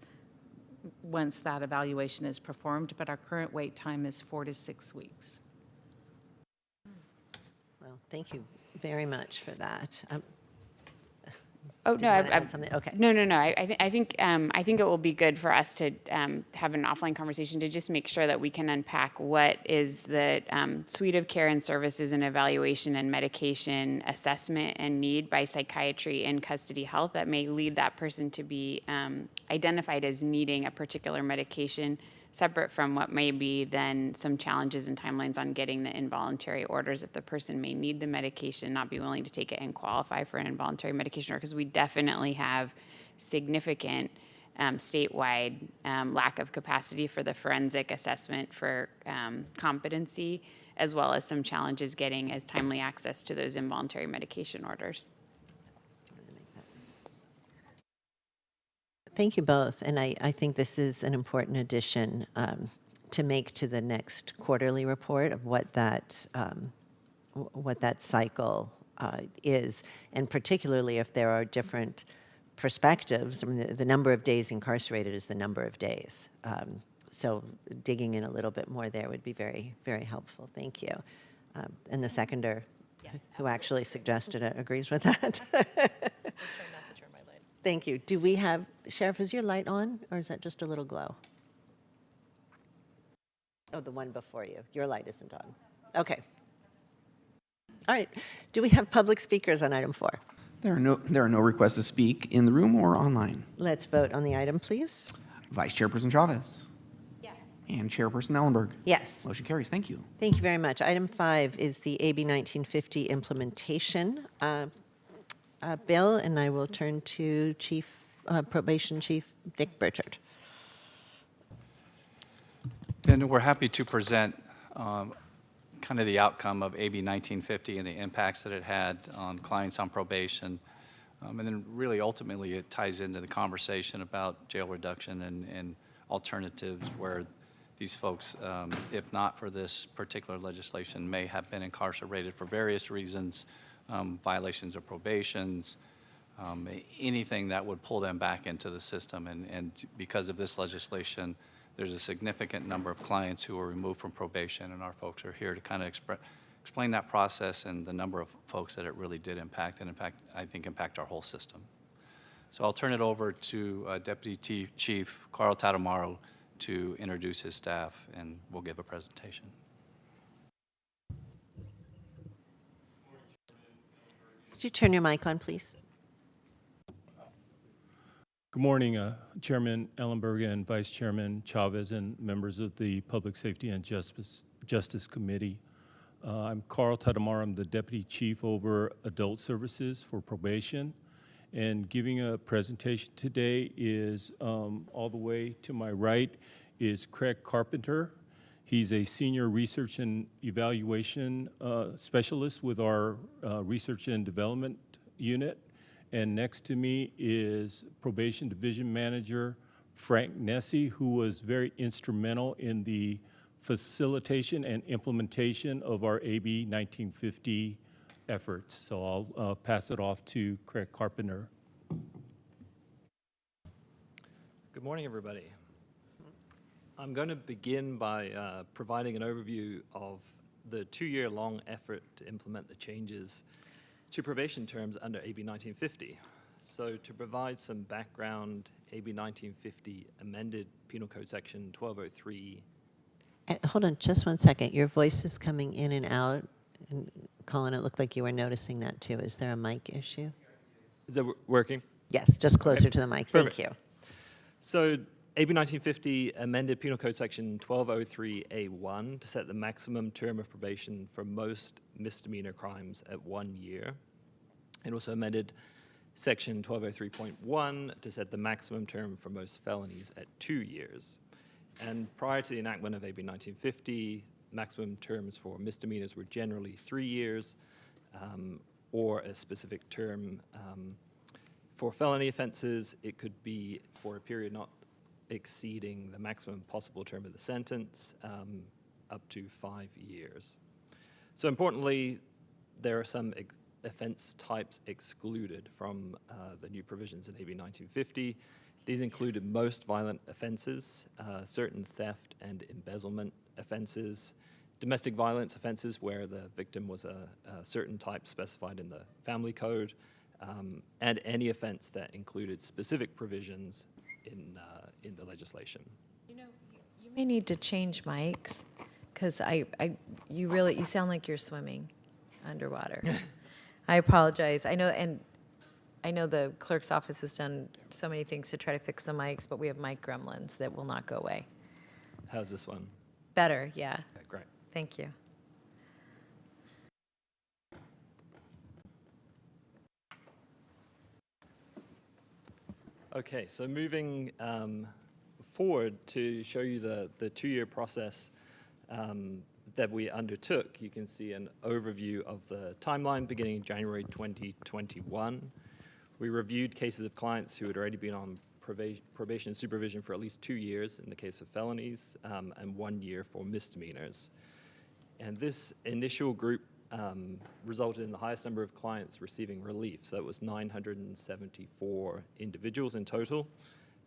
once that evaluation is performed, but our current wait time is 4 to 6 weeks. Well, thank you very much for that. Oh, Did no, you wanna add something? Okay. No. I think it will be good for us to have an offline conversation to just make sure that we can unpack what is the suite of care and services and evaluation and medication assessment and need by psychiatry in custody health that may lead that person to be identified as needing a particular medication, separate from what may be then some challenges and timelines on getting the involuntary orders if the person may need the medication, not be willing to take it and qualify for an involuntary medication order, because we definitely have significant statewide lack of capacity for the forensic assessment for competency, as well as some challenges getting as timely access to those involuntary medication orders. Thank you both, and I think this is an important addition to make to the next quarterly report of what that cycle is, and particularly if there are different perspectives. I mean, the number of days incarcerated is the number of days. So digging in a little bit more there would be very, very helpful. Thank you. And the seconder, who actually suggested it, agrees with that. Thank you. Do we have, Sheriff, is your light on, or is that just a little glow? Oh, the one before you. Your light isn't on. Okay. All right. Do we have public speakers on item 4? There are no requests to speak in the room or online. Let's vote on the item, please. Vice Chairperson Chavez. Yes. And Chairperson Ellenberg. Yes. Motion carries. Thank you. Thank you very much. Item 5 is the AB 1950 implementation bill, and I will turn to Probation Chief Dick Burchard. And we're happy to present kind of the outcome of AB 1950 and the impacts that it had on clients on probation. And then really ultimately it ties into the conversation about jail reduction and alternatives where these folks, if not for this particular legislation, may have been incarcerated for various reasons, violations of probations, anything that would pull them back into the system. And because of this legislation, there's a significant number of clients who are removed from probation, and our folks are here to kind of explain that process and the number of folks that it really did impact, and in fact, I think impact our whole system. So I'll turn it over to Deputy Chief Carl Tatamaro to introduce his staff, and we'll give a presentation. Could you turn your mic on, please? Good morning, Chairman Ellenberg and Vice Chairman Chavez and members of the Public Safety and Justice Committee. I'm Carl Tatamaro. I'm the Deputy Chief over Adult Services for Probation. And giving a presentation today is all the way to my right is Craig Carpenter. He's a Senior Research and Evaluation Specialist with our Research and Development Unit. And next to me is Probation Division Manager Frank Nessie, who was very instrumental in the facilitation and implementation of our AB 1950 efforts. So I'll pass it off to Craig Carpenter. Good morning, everybody. I'm going to begin by providing an overview of the 2-year-long effort to implement the changes to probation terms under AB 1950. So to provide some background, AB 1950 amended Penal Code Section 1203. Hold on just one second. Your voice is coming in and out. And Colin, it looked like you were noticing that too. Is there a mic issue? Is that working? Yes, just closer to the mic. Perfect. Thank you. So AB 1950 amended Penal Code Section 1203A1 to set the maximum term of probation for most misdemeanor crimes at 1 year. It also amended Section 1203.1 to set the maximum term for most felonies at 2 years. And prior to the enactment of AB 1950, maximum terms for misdemeanors were generally 3 years, or a specific term. For felony offenses, it could be for a period not exceeding the maximum possible term of the sentence, up to 5 years. So importantly, there are some offense types excluded from the new provisions in AB 1950. These included most violent offenses, certain theft and embezzlement offenses, domestic violence offenses where the victim was a certain type specified in the family code, and any offense that included specific provisions in the legislation. You know, you may need to change mics because you sound like you're swimming underwater. I apologize. I know the clerk's office has done so many things to try to fix the mics, but we have mic gremlins that will not go away. How's this one? Better, yeah. Okay, great. Thank you. Okay, so moving forward to show you the 2-year process that we undertook, you can see an overview of the timeline beginning in January 2021. We reviewed cases of clients who had already been on probation and supervision for at least 2 years in the case of felonies, and 1 year for misdemeanors. And this initial group resulted in the highest number of clients receiving relief. So it was 974 individuals in total.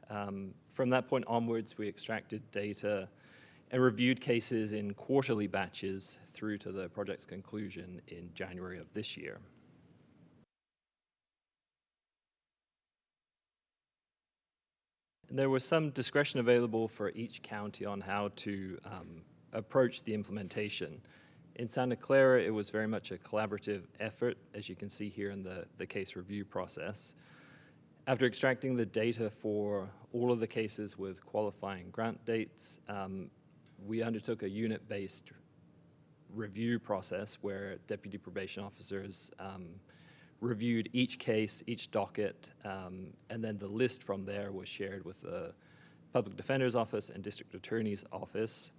From that point onwards, we extracted data and reviewed cases in quarterly batches through to the project's conclusion in January of this year. And there was some discretion available for each county on how to approach the implementation. In Santa Clara, it was very much a collaborative effort, as you can see here in the case review process. After extracting the data for all of the cases with qualifying grant dates, we undertook a unit-based review process where deputy probation officers reviewed each case, each docket, and then the list from there was shared with the public defender's office and district attorney's office.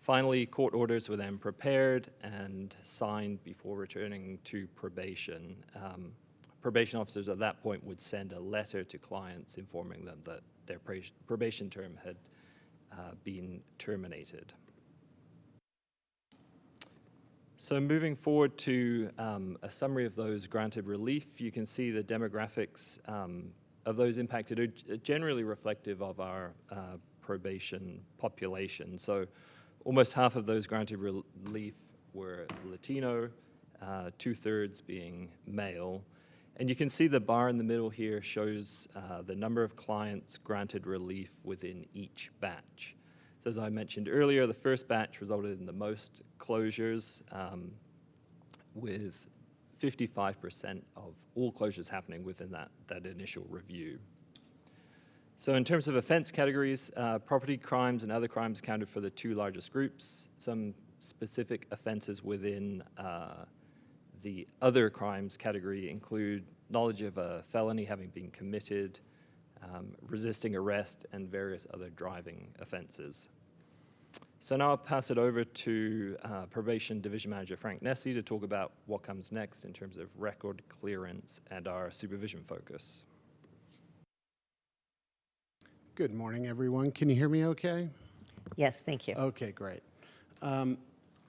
Finally, court orders were then prepared and signed before returning to probation. Probation officers at that point would send a letter to clients informing them that their probation term had been terminated. So moving forward to a summary of those granted relief, you can see the demographics of those impacted are generally reflective of our probation population. So almost half of those granted relief were Latino, 2/3 being male. And you can see the bar in the middle here shows the number of clients granted relief within each batch. So as I mentioned earlier, the first batch resulted in the most closures, with 55% of all closures happening within that initial review. So in terms of offense categories, property crimes and other crimes accounted for the two largest groups. Some specific offenses within the other crimes category include knowledge of a felony having been committed, resisting arrest, and various other driving offenses. So now I'll pass it over to Probation Division Manager Frank Nessie to talk about what comes next in terms of record clearance and our supervision focus. Good morning, everyone. Can you hear me okay? Yes, thank you. Okay, great.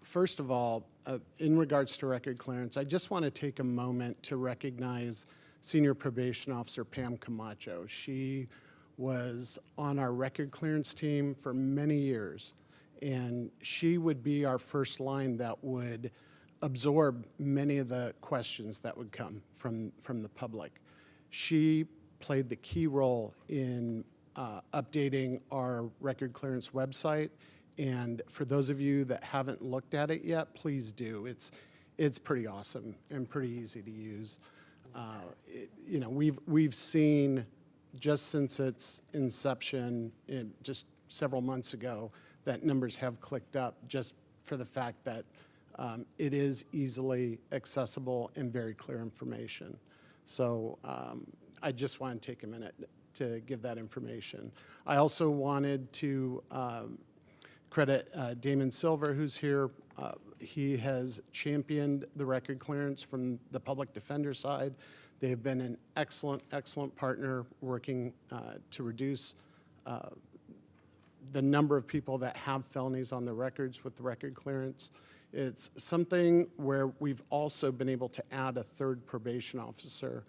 First of all, in regards to record clearance, I just want to take a moment to recognize Senior Probation Officer Pam Camacho. She was on our record clearance team for many years, and she would be our first line that would absorb many of the questions that would come from the public. She played the key role in updating our record clearance website. And for those of you that haven't looked at it yet, please do. It's pretty awesome and pretty easy to use. You know, we've seen just since its inception, just several months ago, that numbers have clicked up just for the fact that it is easily accessible and very clear information. So I just want to take a minute to give that information. I also wanted to credit Damon Silver, who's here. He has championed the record clearance from the public defender side. They have been an excellent, excellent partner working to reduce the number of people that have felonies on the records with the record clearance. It's something where we've also been able to add a third probation officer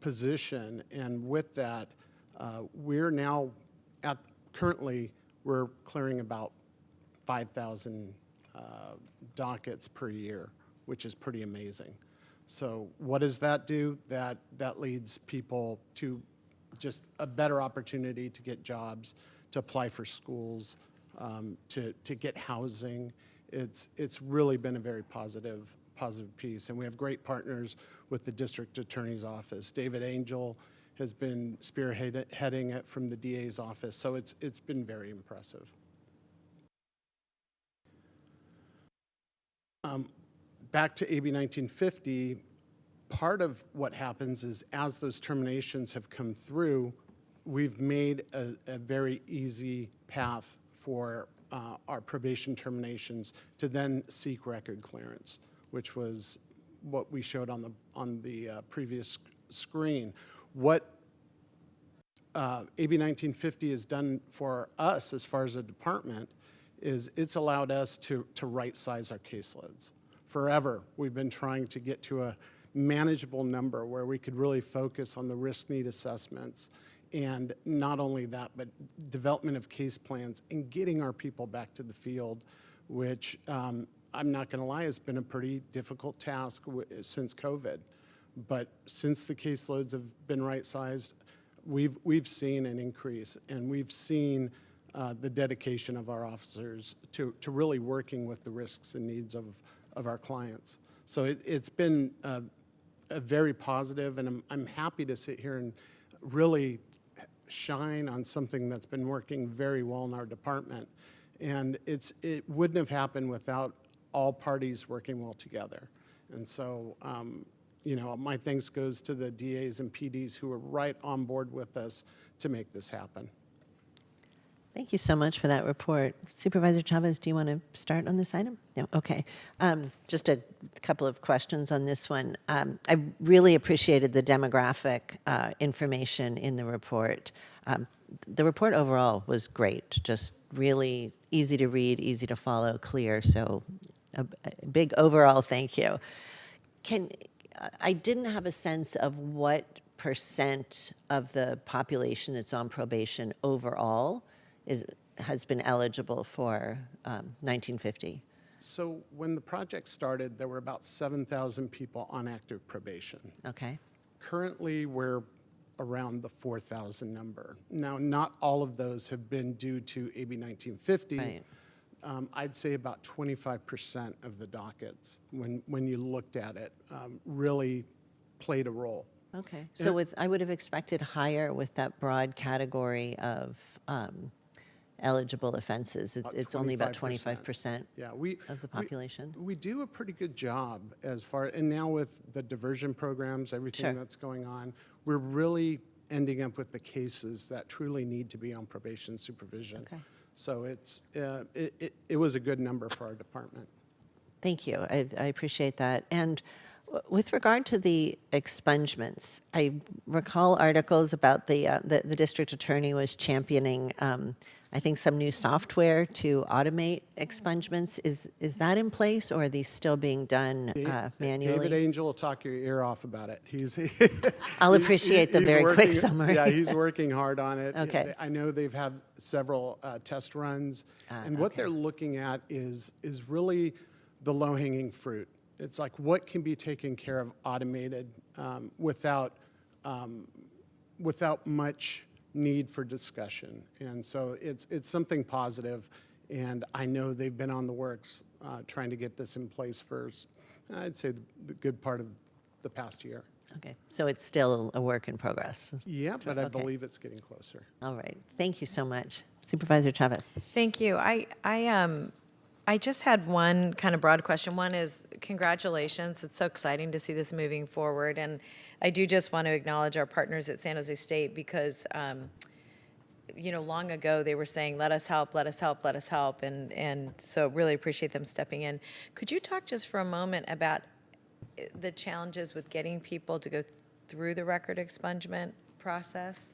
position, and with that, we're now currently we're clearing about 5,000 dockets per year, which is pretty amazing. So what does that do? That leads people to just a better opportunity to get jobs, to apply for schools, to get housing. It's really been a very positive piece, and we have great partners with the district attorney's office. David Angel has been spearheading it from the DA's office, so it's been very impressive. Back to AB 1950, part of what happens is as those terminations have come through, we've made a very easy path for our probation terminations to then seek record clearance, which was what we showed on the previous screen. What AB 1950 has done for us as far as a department is it's allowed us to right-size our caseloads. Forever, we've been trying to get to a manageable number where we could really focus on the risk need assessments, and not only that, but development of case plans and getting our people back to the field, which I'm not going to lie, has been a pretty difficult task since COVID. But since the caseloads have been right-sized, we've seen an increase, and we've seen the dedication of our officers to really working with the risks and needs of our clients. So it's been a very positive, and I'm happy to sit here and really shine on something that's been working very well in our department. And it wouldn't have happened without all parties working well together. And so, you know, my thanks goes to the DAs and PDs who are right on board with us to make this happen. Thank you so much for that report. Supervisor Chavez, do you want to start on this item? No? Okay. Just a couple of questions on this one. I really appreciated the demographic information in the report. The report overall was great, just really easy to read, easy to follow, clear. So a big overall thank you. I didn't have a sense of what % of the population that's on probation overall has been eligible for 1950. So when the project started, there were about 7,000 people on active probation. Okay. Currently, we're around the 4,000 number. Now, not all of those have been due to AB 1950. Right. I'd say about 25% of the dockets, when you looked at it, really played a role. Okay. So I would have expected higher with that broad category of eligible offenses. It's only about 25% of the population. We do a pretty good job as far, and now with the diversion programs, everything that's going on, we're really ending up with the cases that truly need to be on probation supervision. Okay. So it was a good number for our department. Thank you. I appreciate that. And with regard to the expungements, I recall articles about the district attorney was championing, I think, some new software to automate expungements. Is that in place, or are these still being done manually? David Angel will talk your ear off about it. I'll appreciate the very quick summary. Yeah, he's working hard on it. Okay. I know they've had several test runs, and what they're looking at is really the low-hanging fruit. It's like what can be taken care of automated without much need for discussion. And so it's something positive, and I know they've been on the works trying to get this in place for, I'd say, the good part of the past year. Okay, so it's still a work in progress. Yeah, but I believe it's getting closer. All right, thank you so much. Supervisor Chavez. Thank you. I just had one kind of broad question. One is congratulations. It's so exciting to see this moving forward. And I do just want to acknowledge our partners at San Jose State because, you know, long ago they were saying, let us help, let us help, let us help. And so really appreciate them stepping in. Could you talk just for a moment about the challenges with getting people to go through the record expungement process?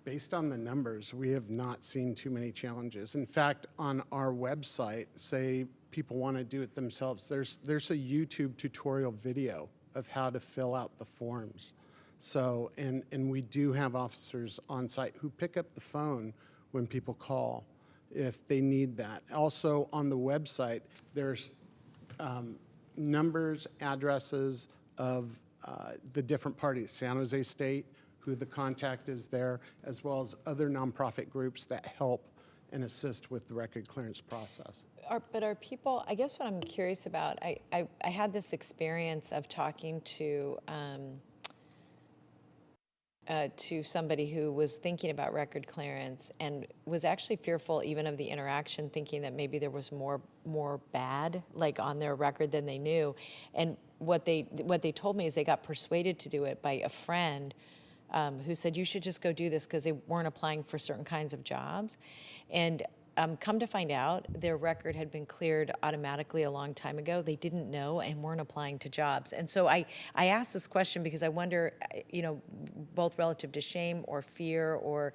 Based on the numbers, we have not seen too many challenges. In fact, on our website, say people want to do it themselves, there's a YouTube tutorial video of how to fill out the forms. So, and we do have officers on site who pick up the phone when people call if they need that. Also on the website, there's numbers, addresses of the different parties, San Jose State, who the contact is there, as well as other nonprofit groups that help and assist with the record clearance process. But are people, I guess what I'm curious about, I had this experience of talking to somebody who was thinking about record clearance and was actually fearful even of the interaction, thinking that maybe there was more bad, like on their record than they knew. And what they told me is they got persuaded to do it by a friend who said, you should just go do this because they weren't applying for certain kinds of jobs. And come to find out, their record had been cleared automatically a long time ago. They didn't know and weren't applying to jobs. And so I asked this question because I wonder, you know, both relative to shame or fear, or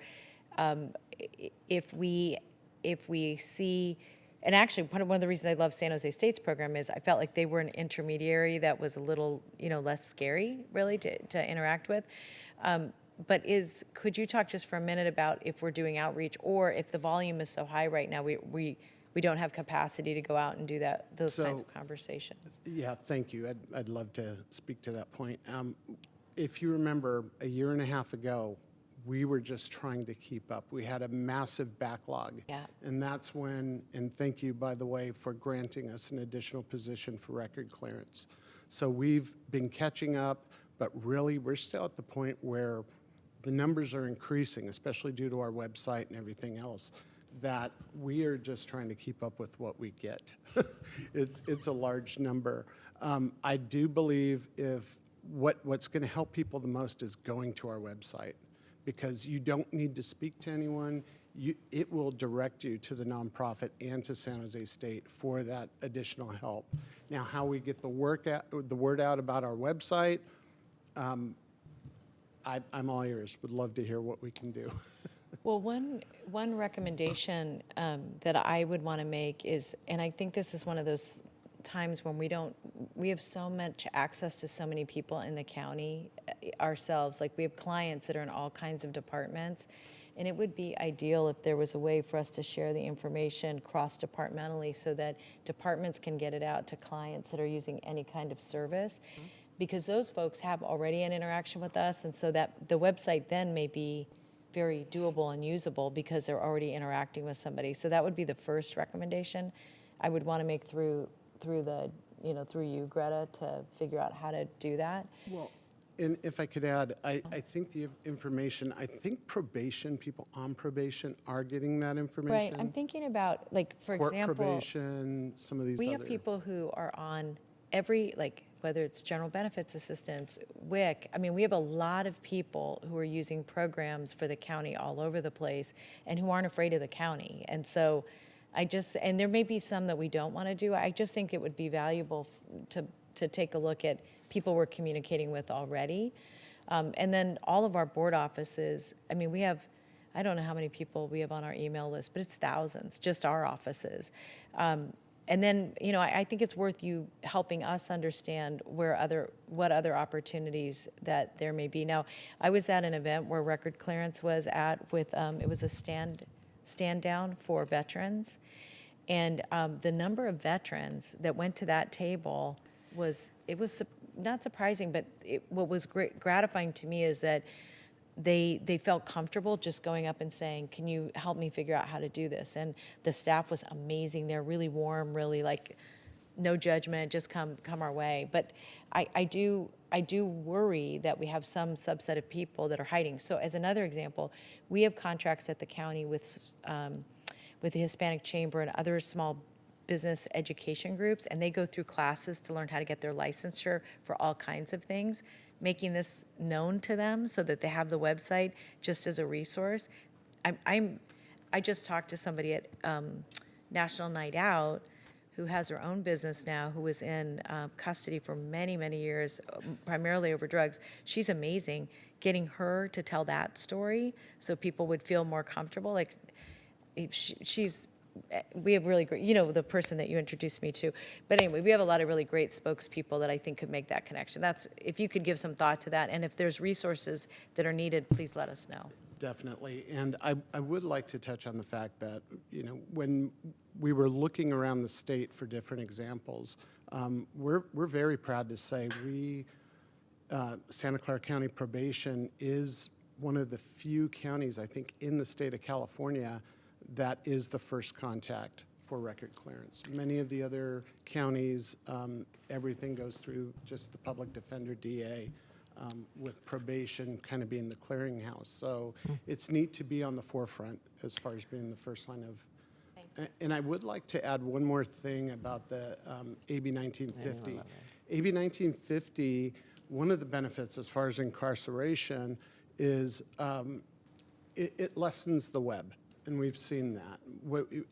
if we see, and actually one of the reasons I love San Jose State's program is I felt like they were an intermediary that was a little, you know, less scary really to interact with. But could you talk just for a minute about if we're doing outreach, or if the volume is so high right now, we don't have capacity to go out and do those kinds of conversations? Yeah, thank you. I'd love to speak to that point. If you remember, a year and a half ago, we were just trying to keep up. We had a massive backlog. Yeah. And that's when, and thank you, by the way, for granting us an additional position for record clearance. So we've been catching up, but really we're still at the point where the numbers are increasing, especially due to our website and everything else, that we are just trying to keep up with what we get. It's a large number. I do believe what's going to help people the most is going to our website, because you don't need to speak to anyone. It will direct you to the nonprofit and to San Jose State for that additional help. Now, how we get the word out about our website, I'm all ears. Would love to hear what we can do. Well, one recommendation that I would want to make is, and I think this is one of those times when we have so much access to so many people in the county ourselves. Like, we have clients that are in all kinds of departments, and it would be ideal if there was a way for us to share the information cross-departmentally so that departments can get it out to clients that are using any kind of service. Because those folks have already an interaction with us, and so that the website then may be very doable and usable because they're already interacting with somebody. So that would be the first recommendation I would want to make through you, Greta, to figure out how to do that. Well, and if I could add, I think the information, I think probation, people on probation are getting that information. Right, I'm thinking about, like, for Court example, probation, some of these we other. have people who are on every, like, whether it's general benefits assistance, WIC. I mean, we have a lot of people who are using programs for the county all over the place and who aren't afraid of the county. And so and there may be some that we don't want to do. I just think it would be valuable to take a look at people we're communicating with already. And then all of our board offices, I mean, I don't know how many people we have on our email list, but it's thousands, just our offices. And then, I think it's worth you helping us understand what other opportunities that there may be. Now, I was at an event where record clearance was at with, it was a stand down for veterans. And the number of veterans that went to that table was not surprising, but what was gratifying to me is that they felt comfortable just going up and saying, can you help me figure out how to do this? And the staff was amazing. They're really warm, really like no judgment, just come our way. But I do worry that we have some subset of people that are hiding. So as another example, we have contracts at the county with the Hispanic Chamber and other small business education groups, and they go through classes to learn how to get their licensure for all kinds of things. Making this known to them so that they have the website just as a resource. I just talked to somebody at National Night Out who has her own business now, who was in custody for many, many years, primarily over drugs. She's amazing. Getting her to tell that story so people would feel more comfortable. Like, we have really great, the person that you introduced me to. But anyway, we have a lot of really great spokespeople that I think could make that connection. If you could give some thought to that, and if there's resources that are needed, please let us know. Definitely. And I would like to touch on the fact that, when we were looking around the state for different examples, we're very proud to say Santa Clara County Probation is one of the few counties, I think, in the state of California that is the first contact for record clearance. Many of the other counties, everything goes through just the public defender DA, with probation kind of being the clearinghouse. So it's neat to be on the forefront as far as being the first line of. And I would like to add one more thing about the AB 1950. AB 1950, one of the benefits as far as incarceration is it lessens the web. And we've seen that.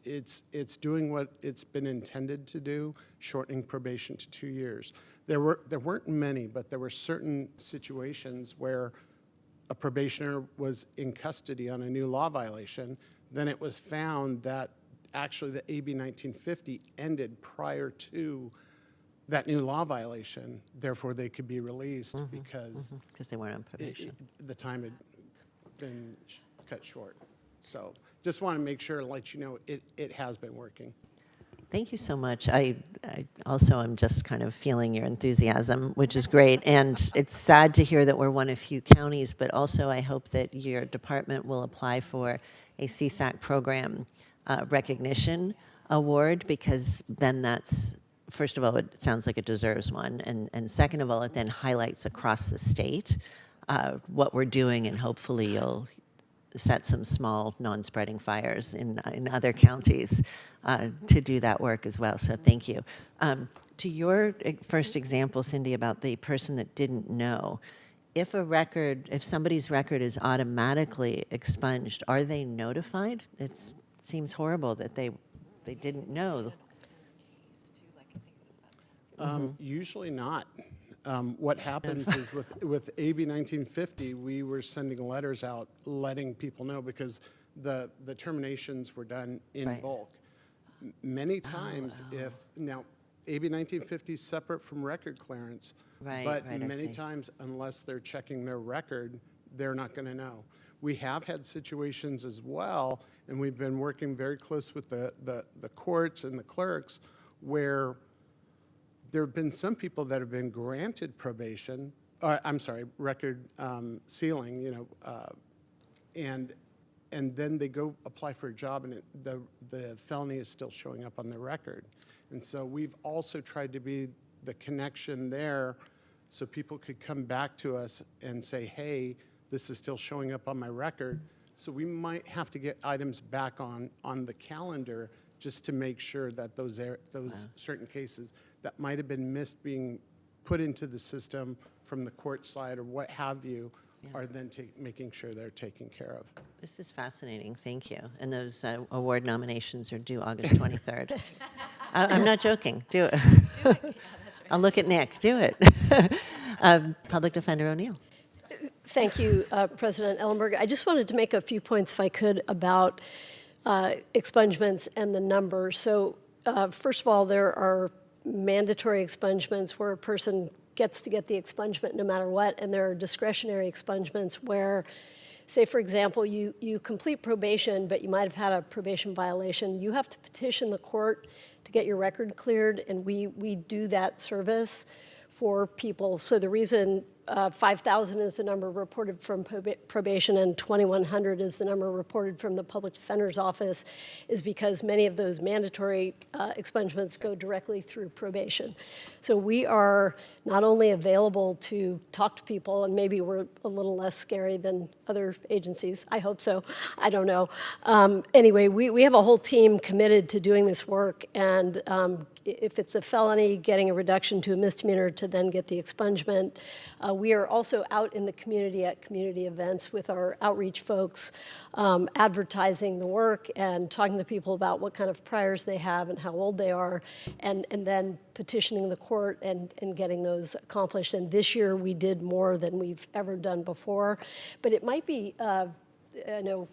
It's doing what it's been intended to do, shortening probation to 2 years. There weren't many, but there were certain situations where a probationer was in custody on a new law violation. Then it was found that actually the AB 1950 ended prior to that new law violation. Therefore, they could be released because they weren't on probation. The time had been cut short. So just want to make sure, let you know, it has been working. Thank you so much. I also am just kind of feeling your enthusiasm, which is great. And it's sad to hear that we're one of few counties, but also I hope that your department will apply for a CSAC program recognition award, because then that's, first of all, it sounds like it deserves one. And second of all, it then highlights across the state what we're doing, and hopefully you'll set some small non-spreading fires in other counties to do that work as well. So thank you. To your first example, Cindy, about the person that didn't know, if somebody's record is automatically expunged, are they notified? It seems horrible that they didn't know. Usually not. What happens is with AB 1950, we were sending letters out letting people know, because the terminations were done in bulk. Many times now AB 1950 is separate from record clearance, but many times unless they're checking their record, they're not going to know. We have had situations as well, and we've been working very close with the courts and the clerks, where there have been some people that have been granted probation, record sealing, and then they go apply for a job, and the felony is still showing up on their record. And so we've also tried to be the connection there, so people could come back to us and say, hey, this is still showing up on my record. So we might have to get items back on the calendar just to make sure that those certain cases that might have been missed being put into the system from the court side or what have you are then making sure they're taken care of. This is fascinating. Thank you. And those award nominations are due August 23rd. I'm not joking. Do it. Do it. Yeah, I'll look at Nick. Do it. Public Defender O'Neill. Thank you, President Ellenberg. I just wanted to make a few points, if I could, about expungements and the number. So first of all, there are mandatory expungements where a person gets to get the expungement no matter what, and there are discretionary expungements where, say, for example, you complete probation, but you might have had a probation violation. You have to petition the court to get your record cleared, and we do that service for people. So the reason 5,000 is the number reported from probation and 2,100 is the number reported from the public defender's office is because many of those mandatory expungements go directly through probation. So we are not only available to talk to people, and maybe we're a little less scary than other agencies. I hope so. I don't know. Anyway, we have a whole team committed to doing this work, and if it's a felony, getting a reduction to a misdemeanor to then get the expungement. We are also out in the community at community events with our outreach folks, advertising the work and talking to people about what kind of priors they have and how old they are, and then petitioning the court and getting those accomplished. And this year we did more than we've ever done before. But it might be, I know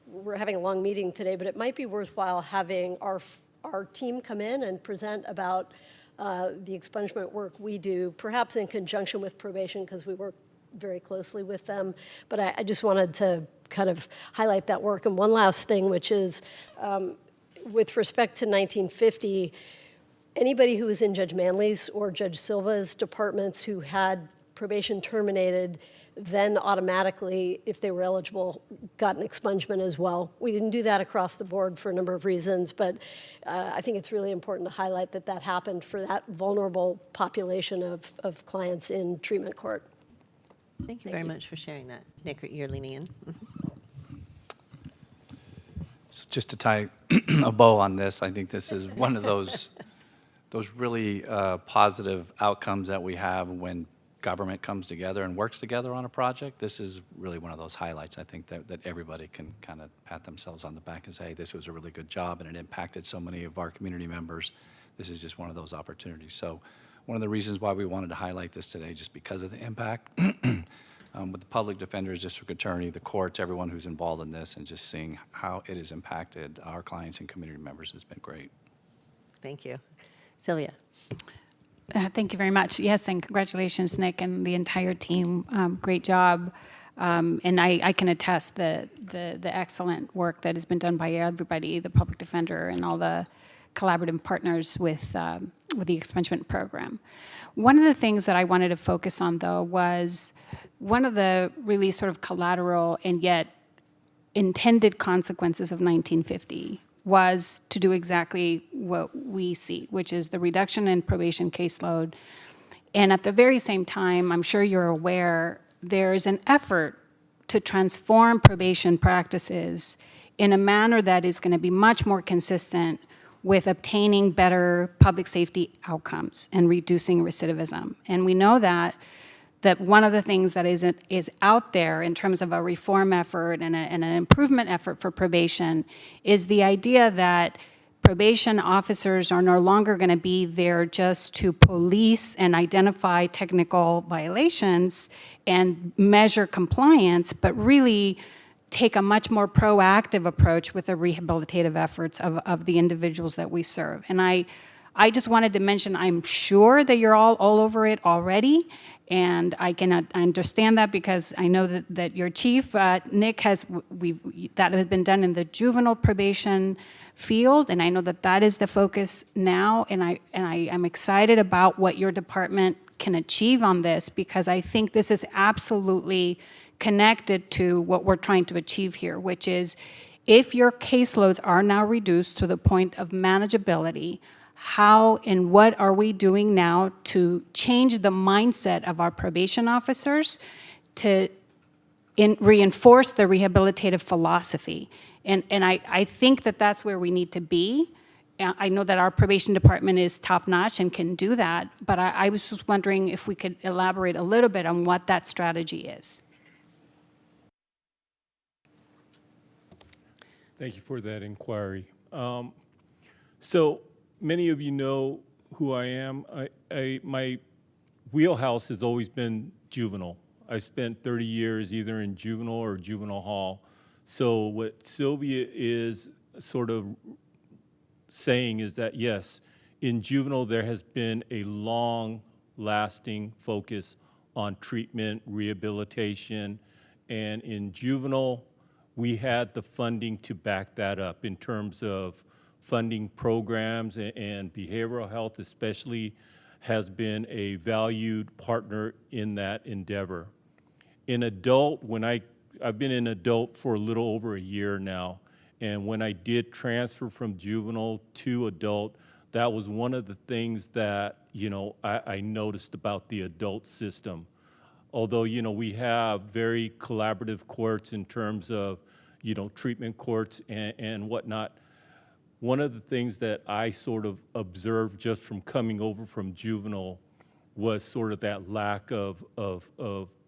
we're having a long meeting today, but it might be worthwhile having our team come in and present about the expungement work we do, perhaps in conjunction with probation, because we work very closely with them. But I just wanted to kind of highlight that work. And one last thing, which is with respect to 1950, anybody who was in Judge Manley's or Judge Silva's departments who had probation terminated then automatically, if they were eligible, got an expungement as well. We didn't do that across the board for a number of reasons, but I think it's really important to highlight that that happened for that vulnerable population of clients in treatment court. Thank you very much for sharing that. Nick, you're leaning in. So just to tie a bow on this, I think this is one of those really positive outcomes that we have when government comes together and works together on a project. This is really one of those highlights, I think, that everybody can kind of pat themselves on the back and say, hey, this was a really good job and it impacted so many of our community members. This is just one of those opportunities. So one of the reasons why we wanted to highlight this today, just because of the impact with the public defenders, district attorney, the courts, everyone who's involved in this, and just seeing how it has impacted our clients and community members has been great. Thank you. Sylvia. Thank you very much. Yes, and congratulations, Nick, and the entire team. Great job. And I can attest the excellent work that has been done by everybody, the public defender and all the collaborative partners with the expungement program. One of the things that I wanted to focus on, though, was one of the really sort of collateral and yet intended consequences of 1950 was to do exactly what we see, which is the reduction in probation caseload. And at the very same time, I'm sure you're aware, there's an effort to transform probation practices in a manner that is going to be much more consistent with obtaining better public safety outcomes and reducing recidivism. And we know that one of the things that is out there in terms of a reform effort and an improvement effort for probation is the idea that probation officers are no longer going to be there just to police and identify technical violations and measure compliance, but really take a much more proactive approach with the rehabilitative efforts of the individuals that we serve. And I just wanted to mention, I'm sure that you're all over it already, and I understand that because I know that your chief, Nick, that has been done in the juvenile probation field, and I know that is the focus now, and I'm excited about what your department can achieve on this, because I think this is absolutely connected to what we're trying to achieve here, which is if your caseloads are now reduced to the point of manageability, how and what are we doing now to change the mindset of our probation officers to reinforce the rehabilitative philosophy? And I think that's where we need to be. I know that our probation department is top-notch and can do that, but I was just wondering if we could elaborate a little bit on what that strategy is. Thank you for that inquiry. So many of you know who I am. My wheelhouse has always been juvenile. I spent 30 years either in juvenile or juvenile hall. So what Sylvia is sort of saying is that, yes, in juvenile there has been a long-lasting focus on treatment, rehabilitation, and in juvenile, we had the funding to back that up in terms of funding programs, and behavioral health especially has been a valued partner in that endeavor. In adult, I've been an adult for a little over a year now, and when I did transfer from juvenile to adult, that was one of the things that, I noticed about the adult system. Although, we have very collaborative courts in terms of, treatment courts and whatnot, one of the things that I sort of observed just from coming over from juvenile was sort of that lack of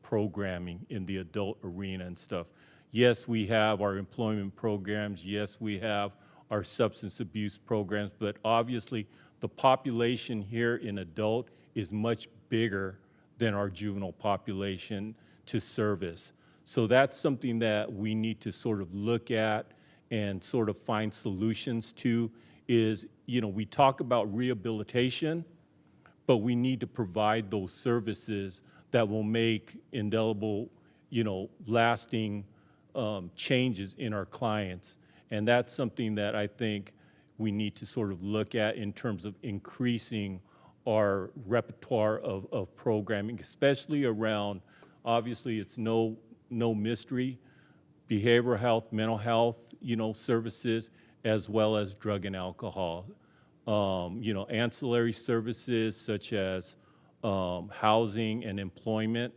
programming in the adult arena and stuff. Yes, we have our employment programs. Yes, we have our substance abuse programs, but obviously the population here in adult is much bigger than our juvenile population to service. So that's something that we need to sort of look at and sort of find solutions to is, we talk about rehabilitation, but we need to provide those services that will make indelible, lasting changes in our clients. And that's something that I think we need to sort of look at in terms of increasing our repertoire of programming, especially around, obviously it's no mystery, behavioral health, mental health, services, as well as drug and alcohol. Ancillary services such as housing and employment.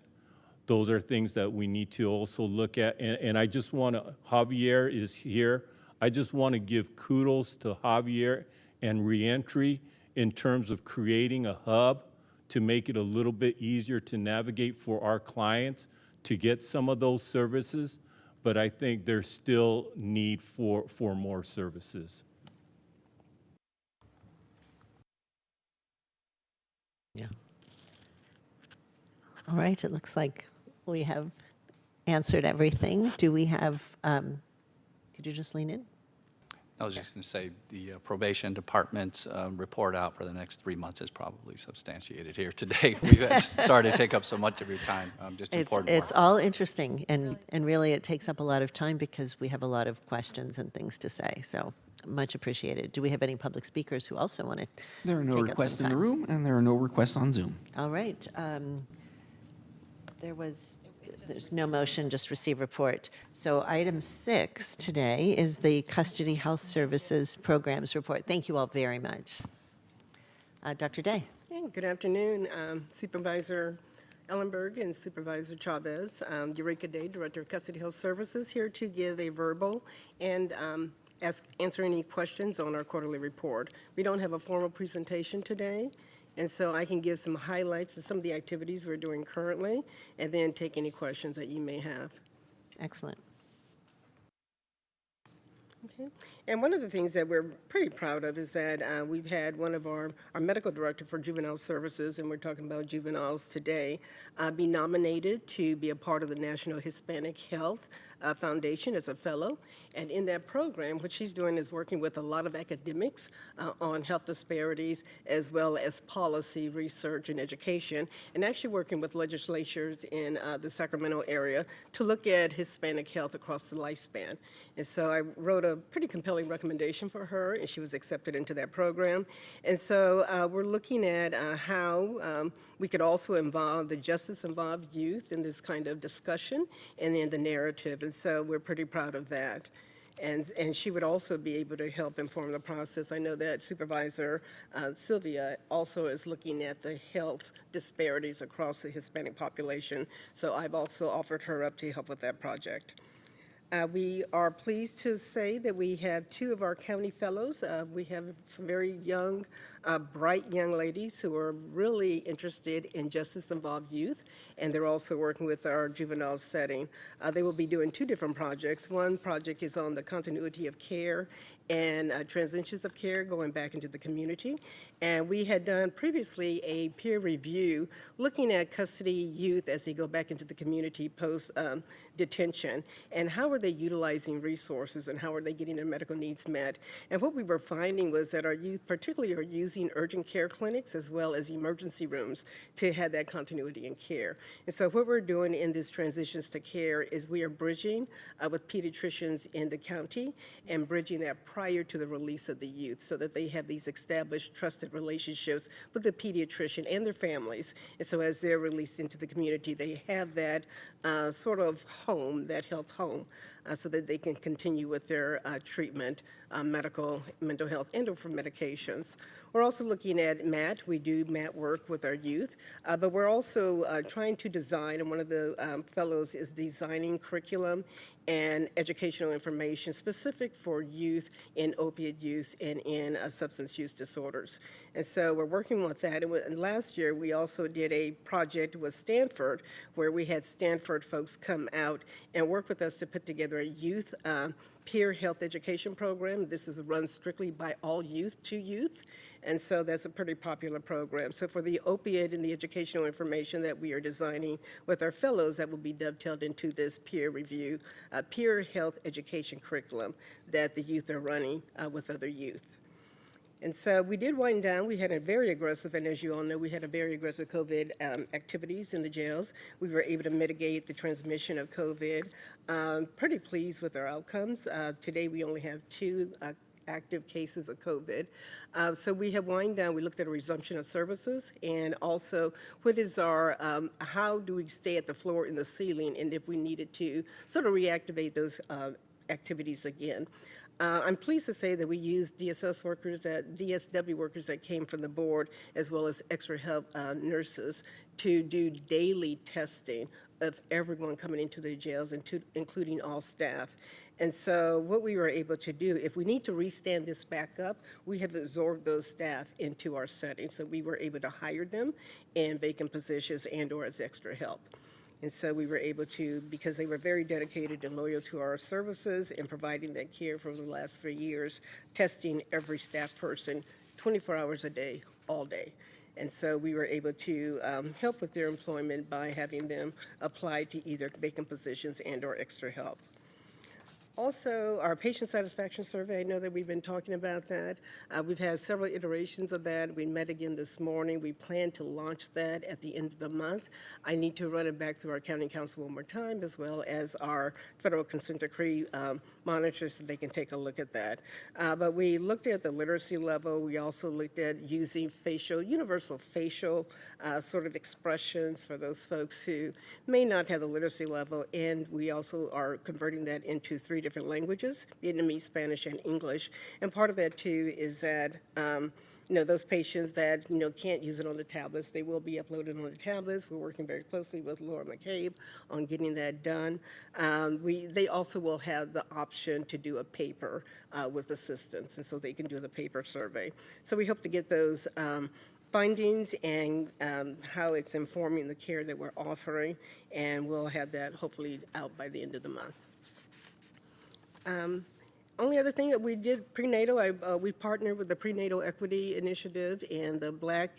Those are things that we need to also look at. And I just want to, Javier is here. I just want to give kudos to Javier and reentry in terms of creating a hub to make it a little bit easier to navigate for our clients to get some of those services. But I think there's still need for more services. Yeah. All right, it looks like we have answered everything. Do we have, could you just lean in? I was just going to say, the probation department's report out for the next 3 months is probably substantiated here today. Sorry to take up so much of your time, just important work. It's all interesting, and really it takes up a lot of time because we have a lot of questions and things to say, so much appreciated. Do we have any public speakers who also want to There are no take up requests some in the time? room, and there are no requests on Zoom. All right. There's no motion, just receive report. So item 6 today is the Custody Health Services Programs Report. Thank you all very much. Dr. Day. Hey, good afternoon, Supervisor Ellenberg and Supervisor Chavez. Eureka Day, Director of Custody Health Services, here to give a verbal and answer any questions on our quarterly report. We don't have a formal presentation today, and so I can give some highlights of some of the activities we're doing currently, and then take any questions that you may have. Excellent. Okay. And one of the things that we're pretty proud of is that we've had one of our medical director for juvenile services, and we're talking about juveniles today, be nominated to be a part of the National Hispanic Health Foundation as a fellow. And in that program, what she's doing is working with a lot of academics on health disparities, as well as policy, research, and education, and actually working with legislatures in the Sacramento area to look at Hispanic health across the lifespan. And so I wrote a pretty compelling recommendation for her, and she was accepted into that program. And so we're looking at how we could also involve the justice-involved youth in this kind of discussion and in the narrative. And so we're pretty proud of that. And she would also be able to help inform the process. I know that Supervisor Sylvia also is looking at the health disparities across the Hispanic population. So I've also offered her up to help with that project. We are pleased to say that we have 2 of our county fellows. We have some very young, bright young ladies who are really interested in justice-involved youth, and they're also working with our juvenile setting. They will be doing 2 different projects. One project is on the continuity of care and transitions of care going back into the community. And we had done previously a peer review looking at custody youth as they go back into the community post detention, and how are they utilizing resources and how are they getting their medical needs met. And what we were finding was that our youth particularly are using urgent care clinics as well as emergency rooms to have that continuity in care. And so what we're doing in this transitions to care is we are bridging with pediatricians in the county and bridging that prior to the release of the youth so that they have these established, trusted relationships with the pediatrician and their families. And so as they're released into the community, they have that sort of home, that health home, so that they can continue with their treatment, medical, mental health, and or for medications. We're also looking at MAT. We do MAT work with our youth, but we're also trying to design, and one of the fellows is designing curriculum and educational information specific for youth in opiate use and in substance use disorders. And so we're working with that. And last year, we also did a project with Stanford where we had Stanford folks come out and work with us to put together a youth peer health education program. This is run strictly by all youth to youth. And so that's a pretty popular program. So for the opiate and the educational information that we are designing with our fellows, that will be dovetailed into this peer review, peer health education curriculum that the youth are running with other youth. And so we did wind down. We had a very aggressive, and as you all know, we had a very aggressive COVID activities in the jails. We were able to mitigate the transmission of COVID. Pretty pleased with our outcomes. Today we only have 2 active cases of COVID. So we have wind down, we looked at a resumption of services, and also what is our, how do we stay at the floor and the ceiling, and if we needed to sort of reactivate those activities again. I'm pleased to say that we used DSW workers that came from the board, as well as extra help nurses, to do daily testing of everyone coming into the jails, including all staff. And so what we were able to do, if we need to restand this back up, we have absorbed those staff into our setting. So we were able to hire them in vacant positions and or as extra help. And so we were able to, because they were very dedicated and loyal to our services and providing that care for the last 3 years, testing every staff person 24 hours a day, all day. And so we were able to help with their employment by having them apply to either vacant positions and or extra help. Also, our patient satisfaction survey, I know that we've been talking about that. We've had several iterations of that. We met again this morning. We plan to launch that at the end of the month. I need to run it back through our county council one more time, as well as our federal consent decree monitors, so they can take a look at that. But we looked at the literacy level. We also looked at using universal facial sort of expressions for those folks who may not have the literacy level, and we also are converting that into 3 different languages, Vietnamese, Spanish, and English. And part of that, too, is that, those patients that, can't use it on the tablets, they will be uploaded on the tablets. We're working very closely with Laura McCabe on getting that done. They also will have the option to do a paper with assistance, and so they can do the paper survey. So we hope to get those findings and how it's informing the care that we're offering, and we'll have that hopefully out by the end of the month. Only other thing that we did prenatal, we partnered with the Prenatal Equity Initiative and the Black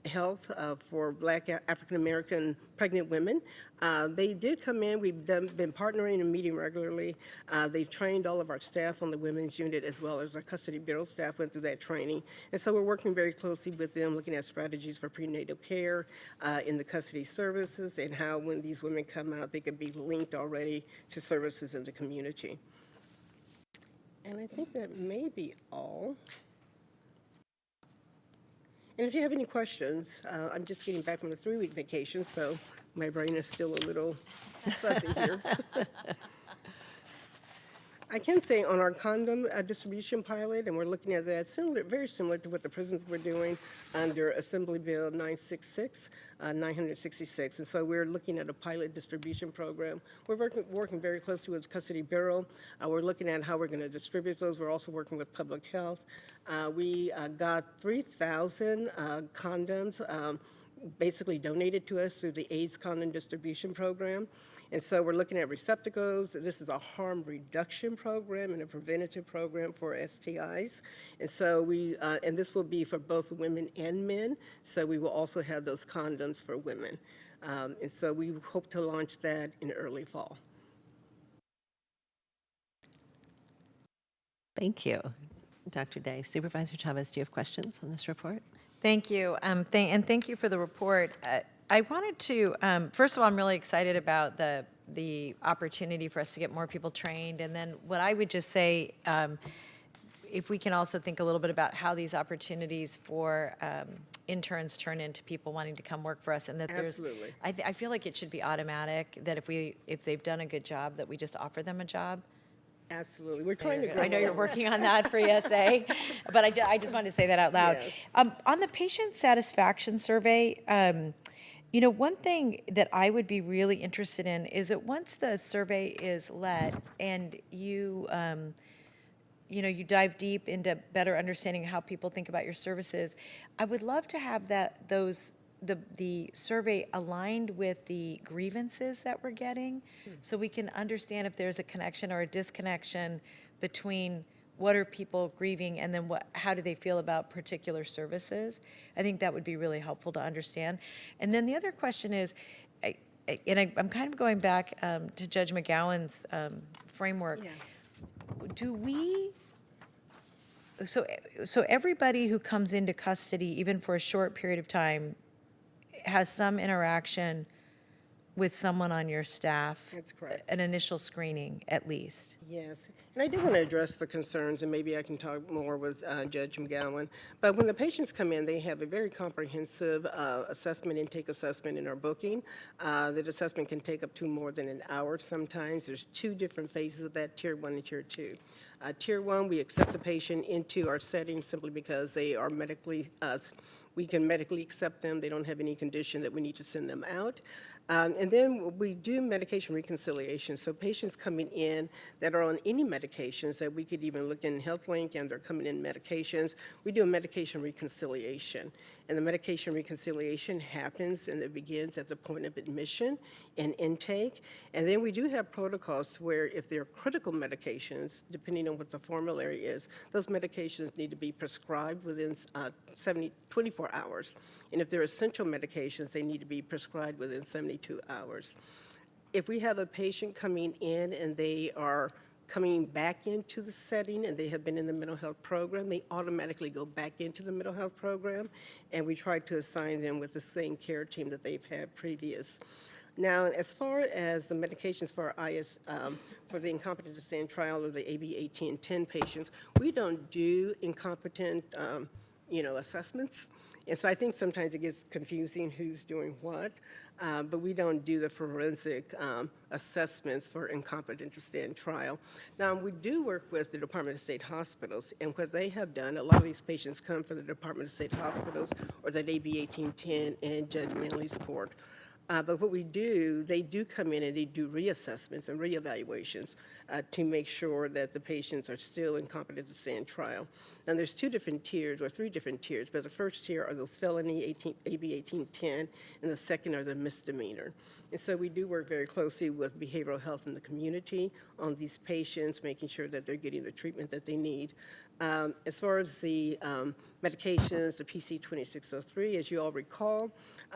Health for Black African American pregnant women. They did come in. We've been partnering and meeting regularly. They've trained all of our staff on the women's unit, as well as our custody bureau staff went through that training. And so we're working very closely with them, looking at strategies for prenatal care in the custody services, and how when these women come out, they could be linked already to services in the community. And I think that may be all. And if you have any questions, I'm just getting back from a 3-week vacation, so my brain is still a little fuzzy here. I can say on our condom distribution pilot, and we're looking at that, very similar to what the prisons were doing under Assembly Bill 966. And so we're looking at a pilot distribution program. We're working very closely with Custody Bureau. We're looking at how we're going to distribute those. We're also working with public health. We got 3,000 condoms basically donated to us through the AIDS condom distribution program. And so we're looking at receptacles. This is a harm reduction program and a preventative program for STIs. And so and this will be for both women and men. So we will also have those condoms for women. And so we hope to launch that in early fall. Thank you, Dr. Day. Supervisor Chavez, do you have questions on this report? Thank you, and thank you for the report. I wanted to, first of all, I'm really excited about the opportunity for us to get more people trained, and then what I would just say, if we can also think a little bit about how these opportunities for interns turn into people wanting to come work for us, and that Absolutely. I feel like it should be automatic, that if they've done a good job, that we just offer them a job. Absolutely. We're trying to grow. I know you're working on that for ESA, but I just wanted to say that out loud. Yes. On the patient satisfaction survey, one thing that I would be really interested in is that once the survey is led and you dive deep into better understanding how people think about your services, I would love to have the survey aligned with the grievances that we're getting, so we can understand if there's a connection or a disconnection between what are people grieving and then how do they feel about particular services. I think that would be really helpful to understand. And then the other question is, I'm kind of going back to Judge McGowan's framework. Yeah. Do we? So everybody who comes into custody, even for a short period of time, has some interaction with someone on your staff. That's correct. An initial screening, at least. Yes, and I do want to address the concerns, and maybe I can talk more with Judge McGowan. But when the patients come in, they have a very comprehensive intake assessment in our booking. That assessment can take up to more than an hour sometimes. There's 2 different phases of that, Tier 1 and Tier 2. Tier 1, we accept the patient into our setting simply because they are we can medically accept them. They don't have any condition that we need to send them out. And then we do medication reconciliation. So patients coming in that are on any medications that we could even look in HealthLink, and they're coming in medications, we do a medication reconciliation. And the medication reconciliation happens and it begins at the point of admission and intake. And then we do have protocols where if there are critical medications, depending on what the formulary is, those medications need to be prescribed within 24 hours. And if they're essential medications, they need to be prescribed within 72 hours. if we have a patient coming in and they are coming back into the setting and they have been in the mental health program, they automatically go back into the mental health program, and we try to assign them with the same care team that they've had previous. Now, as far as the medications for for the incompetent to stand trial or the AB 1810 patients, we don't do incompetent, assessments. And so I think sometimes it gets confusing who's doing what, but we don't do the forensic assessments for incompetent to stand trial. Now, we do work with the Department of State Hospitals, and what they have done, a lot of these patients come from the Department of State Hospitals or that AB 1810 and Judge Manley's court. But what we do, they do come in and they do reassessments and reevaluations to make sure that the patients are still incompetent to stand trial. And there's 2 different tiers or 3 different tiers, but the first tier are those felony AB 1810, and the second are the misdemeanor. And so we do work very closely with behavioral health in the community on these patients, making sure that they're getting the treatment that they need. As far as the medications, the PC 2603, as you all recall,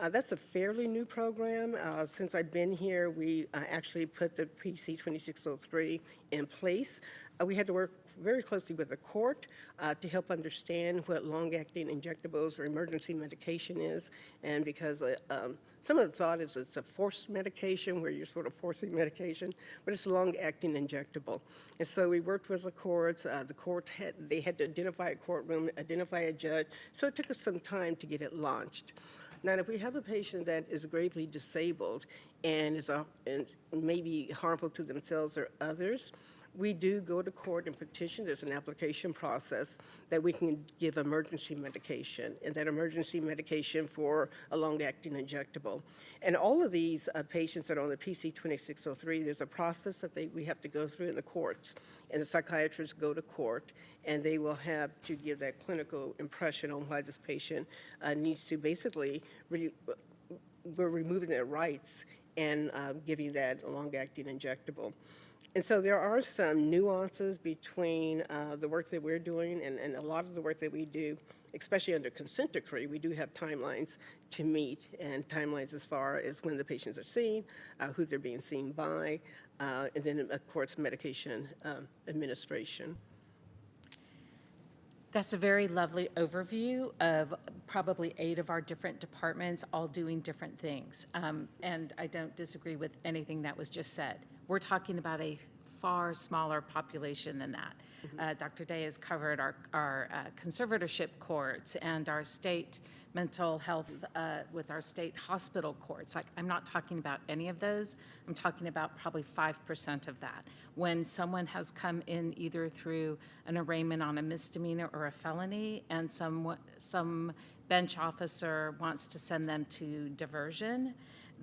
that's a fairly new program. Since I've been here, we actually put the PC 2603 in place. We had to work very closely with the court to help understand what long-acting injectables or emergency medication is, and because some of the thought is it's a forced medication where you're sort of forcing medication, but it's a long-acting injectable. And so we worked with the courts. The courts they had to identify a courtroom, identify a judge, so it took us some time to get it launched. Now, if we have a patient that is gravely disabled and is and maybe harmful to themselves or others, we do go to court and petition. There's an application process that we can give emergency medication, and that emergency medication for a long-acting injectable. And all of these patients that are on the PC 2603, there's a process that we have to go through in the courts, and the psychiatrists go to court, and they will have to give that clinical impression on why this patient needs to basically, we're removing their rights and giving that long-acting injectable. And so there are some nuances between the work that we're doing and a lot of the work that we do, especially under consent decree. We do have timelines to meet, and timelines as far as when the patients are seen, who they're being seen by, and then, of course, medication administration. That's a very lovely overview of probably 8 of our different departments all doing different things. And I don't disagree with anything that was just said. We're talking about a far smaller population than that. Dr. Day has covered our conservatorship courts and our state mental health with our state hospital courts. Like, I'm not talking about any of those. I'm talking about probably 5% of that. When someone has come in either through an arraignment on a misdemeanor or a felony, and some bench officer wants to send them to diversion,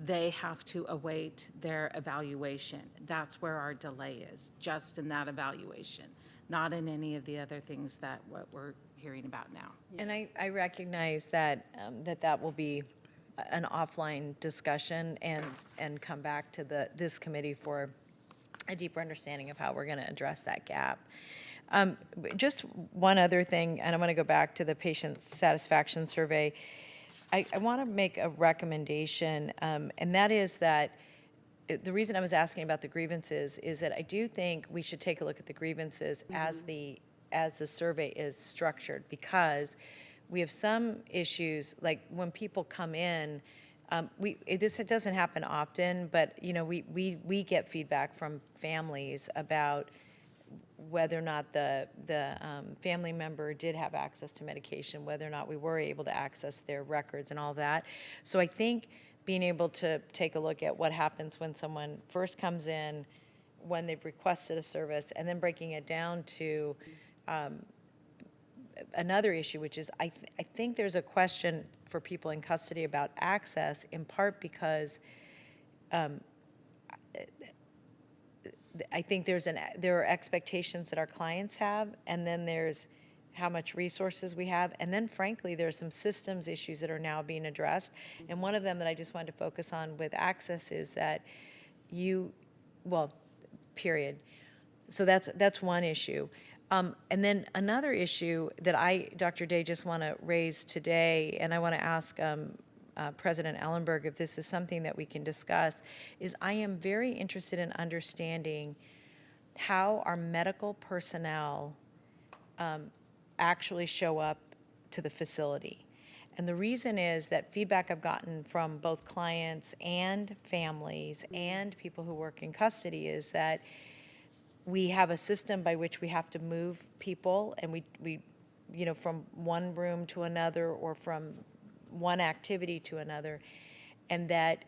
they have to await their evaluation. That's where our delay is, just in that evaluation, not in any of the other things that what we're hearing about now. And I recognize that that will be an offline discussion and come back to this committee for a deeper understanding of how we're going to address that gap. Just one other thing, and I want to go back to the patient satisfaction survey. I want to make a recommendation, and that is that the reason I was asking about the grievances is that I do think we should take a look at the grievances as the survey is structured, because we have some issues, like when people come in, this doesn't happen often, but we get feedback from families about whether or not the family member did have access to medication, whether or not we were able to access their records and all that. So I think being able to take a look at what happens when someone first comes in, when they've requested a service, and then breaking it down to another issue, which is I think there's a question for people in custody about access, in part because I think there are expectations that our clients have, and then there's how much resources we have, and then frankly there's some systems issues that are now being addressed. And one of them that I just wanted to focus on with access is that period. So that's one issue. And then another issue that Dr. Day, just want to raise today, and I want to ask President Ellenberg, if this is something that we can discuss, is I am very interested in understanding how our medical personnel actually show up to the facility. And the reason is that feedback I've gotten from both clients and families and people who work in custody is that we have a system by which we have to move people, and we from one room to another or from one activity to another, and that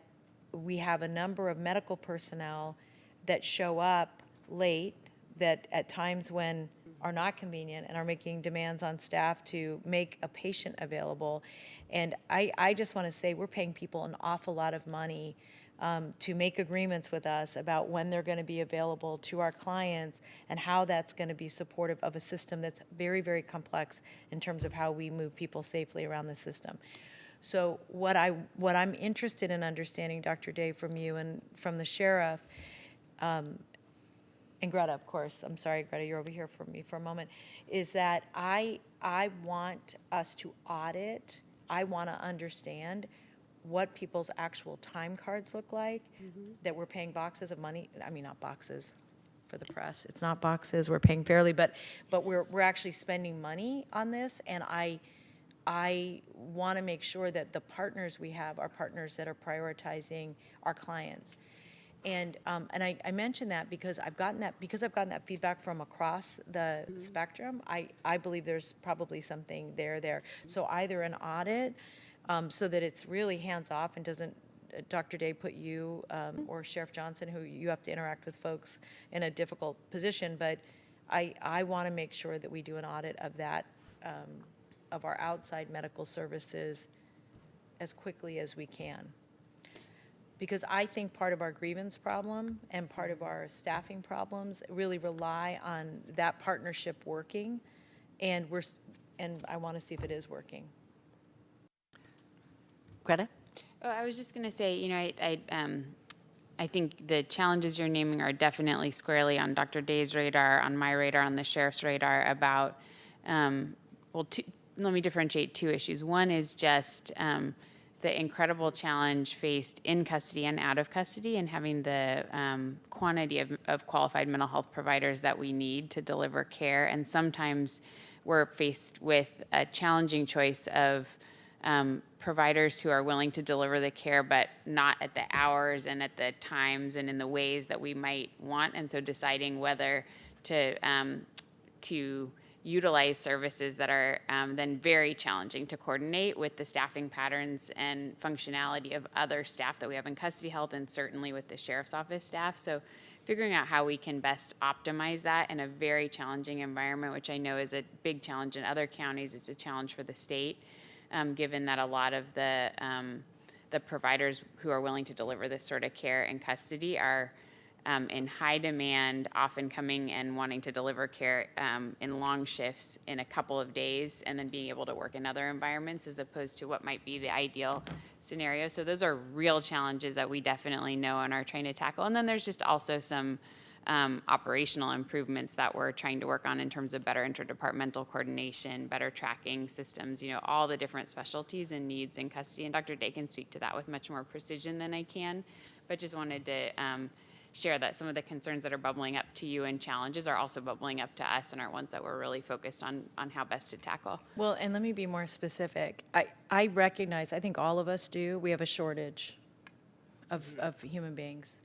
we have a number of medical personnel that show up late, that at times when are not convenient and are making demands on staff to make a patient available. And I just want to say we're paying people an awful lot of money to make agreements with us about when they're going to be available to our clients and how that's going to be supportive of a system that's very, very complex in terms of how we move people safely around the system. So what I'm interested in understanding, Dr. Day, from you and from the sheriff, and Greta, of course, I'm sorry, Greta, you're over here for me for a moment, is that I want us to audit, I want to understand what people's actual time cards look like, that we're paying boxes of money, I mean, not boxes for the press, it's not boxes, we're paying fairly, but we're actually spending money on this, and I want to make sure that the partners we have are partners that are prioritizing our clients. And I mention that because I've gotten that feedback from across the spectrum. I believe there's probably something there. So either an audit, so that it's really hands off and doesn't, Dr. Day, put you or Sheriff Johnson, who you have to interact with folks in a difficult position. But I want to make sure that we do an audit of that, of our outside medical services as quickly as we can. Because I think part of our grievance problem and part of our staffing problems really rely on that partnership working, and I want to see if it is working. Greta? Oh, I was just going to say, I think the challenges you're naming are definitely squarely on Dr. Day's radar, on my radar, on the sheriff's radar about, let me differentiate two issues. One is just the incredible challenge faced in custody and out of custody, and having the quantity of qualified mental health providers that we need to deliver care. And sometimes we're faced with a challenging choice of providers who are willing to deliver the care, but not at the hours and at the times and in the ways that we might want. And so deciding whether to utilize services that are then very challenging to coordinate with the staffing patterns and functionality of other staff that we have in custody health, and certainly with the sheriff's office staff. So figuring out how we can best optimize that in a very challenging environment, which I know is a big challenge in other counties. It's a challenge for the state, given that a lot of the providers who are willing to deliver this sort of care in custody are in high demand, often coming and wanting to deliver care in long shifts in a couple of days, and then being able to work in other environments as opposed to what might be the ideal scenario. So those are real challenges that we definitely know and are trying to tackle. And then there's just also some operational improvements that we're trying to work on in terms of better interdepartmental coordination, better tracking systems, all the different specialties and needs in custody. And Dr. Day can speak to that with much more precision than I can, but just wanted to share that some of the concerns that are bubbling up to you and challenges are also bubbling up to us and are ones that we're really focused on how best to tackle. Well, and let me be more specific. I recognize, I think all of us do, we have a shortage of human beings.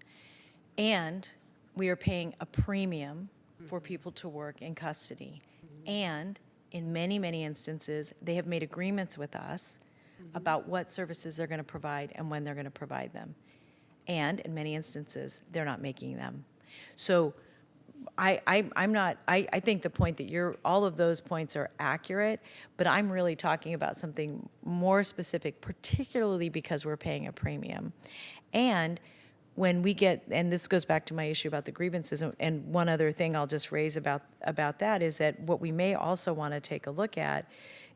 And we are paying a premium for people to work in custody. And in many, many instances, they have made agreements with us about what services they're going to provide and when they're going to provide them. And in many instances, they're not making them. So I think the point that all of those points are accurate, but I'm really talking about something more specific, particularly because we're paying a premium. And when we get, and this goes back to my issue about the grievances, and one other thing I'll just raise about that is that what we may also want to take a look at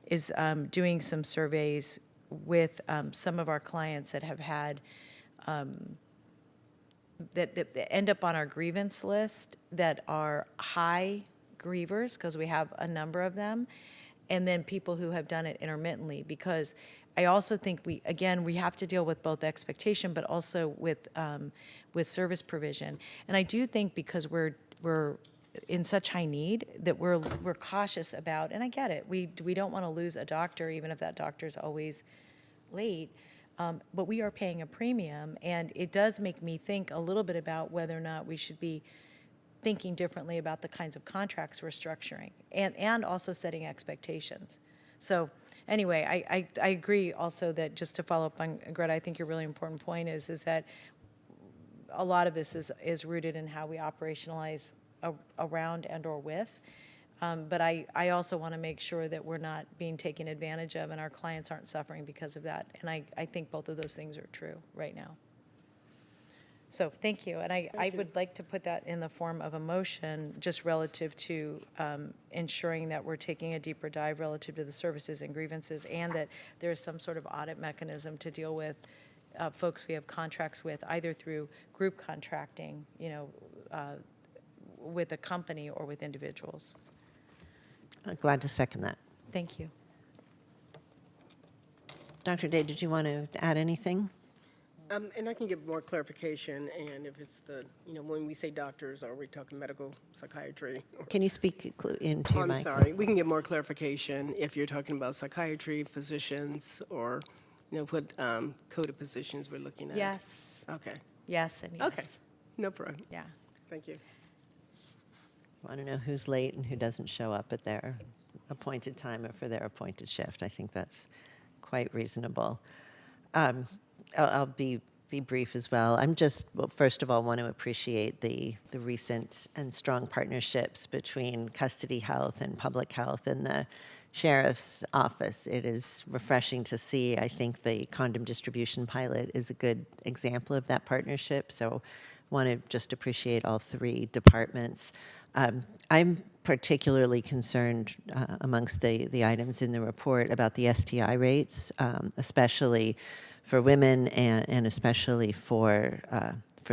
is doing some surveys with some of our clients that have had that end up on our grievance list that are high grievers, because we have a number of them, and then people who have done it intermittently, because I also think we have to deal with both expectation, but also with service provision. And I do think because we're in such high need that we're cautious about, and I get it, we don't want to lose a doctor, even if that doctor is always late, but we are paying a premium, and it does make me think a little bit about whether or not we should be thinking differently about the kinds of contracts we're structuring, and also setting expectations. So anyway, I agree also that, just to follow up on Greta, I think your really important point is that a lot of this is rooted in how we operationalize around and or with. But I also want to make sure that we're not being taken advantage of and our clients aren't suffering because of that. And I think both of those things are true right now. So thank you. And I would like to put that in the form of a motion just relative to ensuring that we're taking a deeper dive relative to the services and grievances, and that there is some sort of audit mechanism to deal with folks we have contracts with, either through group contracting, with a company or with individuals. I'm glad to second that. Thank you. Dr. Day, did you want to add anything? And I can give more clarification, and if it's when we say doctors, are we talking medical psychiatry? Can you speak into your mic? I'm sorry. We can get more clarification if you're talking about psychiatry, physicians, or, what coded positions we're looking at. Yes. Okay. Yes and yes. Okay. No problem. Yeah. Thank you. Want to know who's late and who doesn't show up at their appointed time or for their appointed shift. I think that's quite reasonable. I'll be brief as well. First of all, want to appreciate the recent and strong partnerships between custody health and public health and the sheriff's office. It is refreshing to see. I think the condom distribution pilot is a good example of that partnership. So want to just appreciate all three departments. I'm particularly concerned amongst the items in the report about the STI rates, especially for women and especially for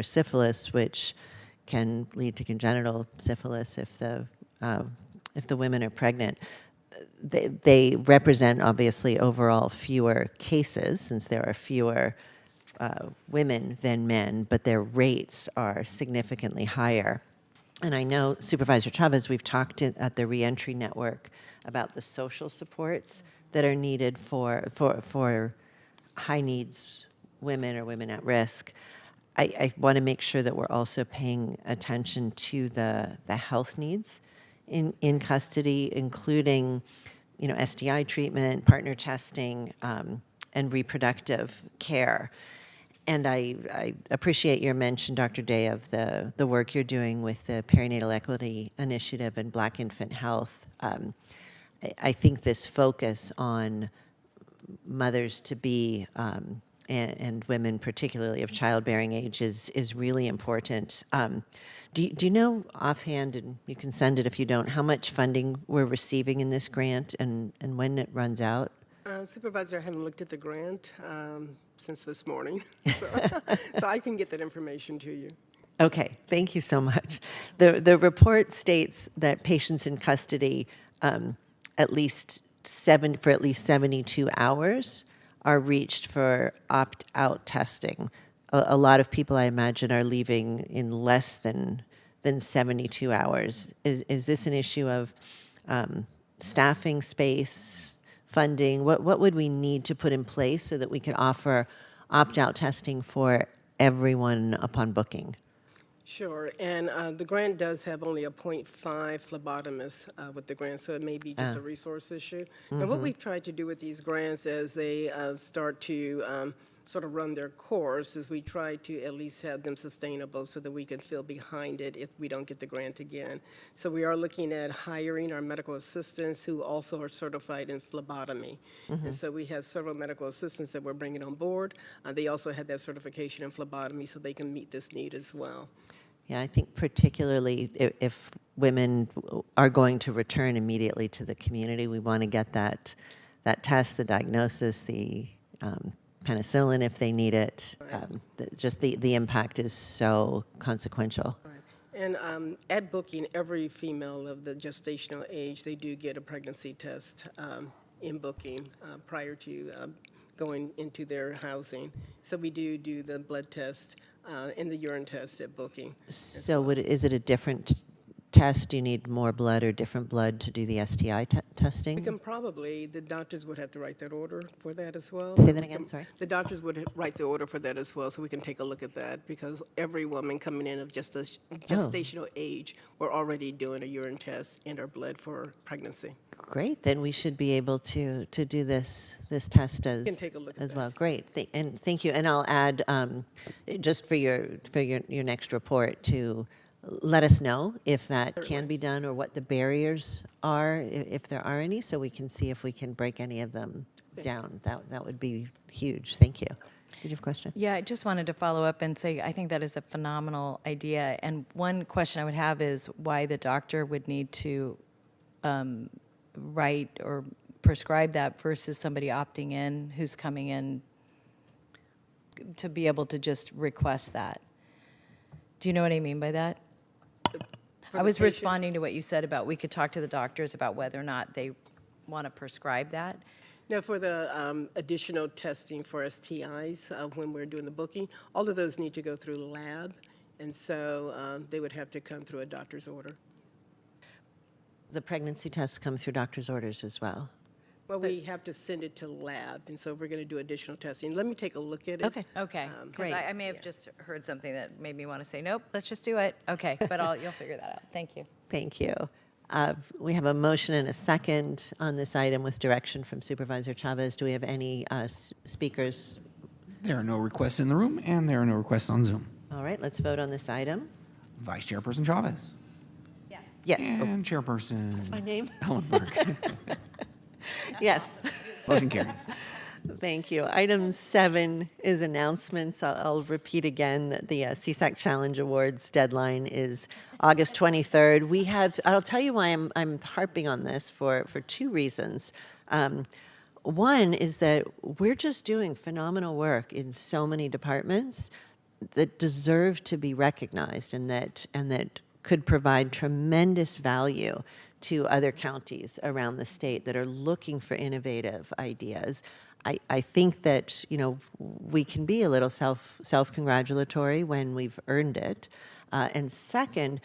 syphilis, which can lead to congenital syphilis if the women are pregnant. They represent obviously overall fewer cases, since there are fewer women than men, but their rates are significantly higher. And I know, Supervisor Chavez, we've talked at the Reentry Network about the social supports that are needed for high needs women or women at risk. I want to make sure that we're also paying attention to the health needs in custody, including STI treatment, partner testing, and reproductive care. And I appreciate your mention, Dr. Day, of the work you're doing with the Perinatal Equity Initiative and Black Infant Health. I think this focus on mothers-to-be and women, particularly of childbearing age, is really important. Do you know offhand, and you can send it if you don't, how much funding we're receiving in this grant and when it runs out? Supervisor, I haven't looked at the grant since this morning, so I can get that information to you. Okay, thank you so much. The report states that patients in custody at least 72 hours are reached for opt-out testing. A lot of people, I imagine, are leaving in less than 72 hours. Is this an issue of staffing, space, funding? What would we need to put in place so that we could offer opt-out testing for everyone upon booking? Sure, and the grant does have only a 0.5 phlebotomist with the grant, so it may be just a resource issue. And what we've tried to do with these grants as they start to sort of run their course is we try to at least have them sustainable so that we can feel behind it if we don't get the grant again. So we are looking at hiring our medical assistants who also are certified in phlebotomy. And so we have several medical assistants that we're bringing on board. They also have that certification in phlebotomy so they can meet this need as well. Yeah, I think particularly if women are going to return immediately to the community, we want to get that test, the diagnosis, the penicillin if they need it. Just the impact is so consequential. And at booking, every female of the gestational age, they do get a pregnancy test in booking prior to going into their housing. So we do the blood test and the urine test at booking. So is it a different test? Do you need more blood or different blood to do the STI testing? We can probably, the doctors would have to write that order for that as well. Say So that we again, can- sorry. The doctors would write the order for that as well, so we can take a look at that, because every woman coming in of gestational age, we're already doing a urine test and our blood for pregnancy. Great, then we should be able to do this test as take a look at as that. well. Great, and thank you. And I'll add just for your next report to let us know if that can be done or what the barriers are, if there are any, so we can see if we can break any of them down. That would be huge. Thank you. Did you have a question? Yeah, I just wanted to follow up and say I think that is a phenomenal idea. And one question I would have is why the doctor would need to write or prescribe that versus somebody opting in who's coming in to be able to just request that. Do you know what I mean by that? For I the was patient? responding to what you said about we could talk to the doctors about whether or not they want to prescribe that. Now, for the additional testing for STIs, when we're doing the booking, all of those need to go through the lab, and so they would have to come through a doctor's order. The pregnancy tests come through doctor's orders as well. Well, we have to send it to lab, and so we're going to do additional testing. Let me take a look at it. Okay. Okay, because Great. I may have just heard something that made me want to say, nope, let's just do it. Okay, but you'll figure that out. Thank you. Thank you. We have a motion and a second on this item with direction from Supervisor Chavez. Do we have any speakers? There are no requests in the room, and there are no requests on Zoom. All right, let's vote on this item. Vice Chairperson Chavez. Yes. And Chairperson That's my name. Ellenberg. Yes. Motion carries. Thank you. Item 7 is announcements. I'll repeat again that the CSAC Challenge Awards deadline is August 23rd. I'll tell you why I'm harping on this for 2 reasons. One is that we're just doing phenomenal work in so many departments that deserve to be recognized and that could provide tremendous value to other counties around the state that are looking for innovative ideas. I think that, we can be a little self-congratulatory when we've earned it. And second,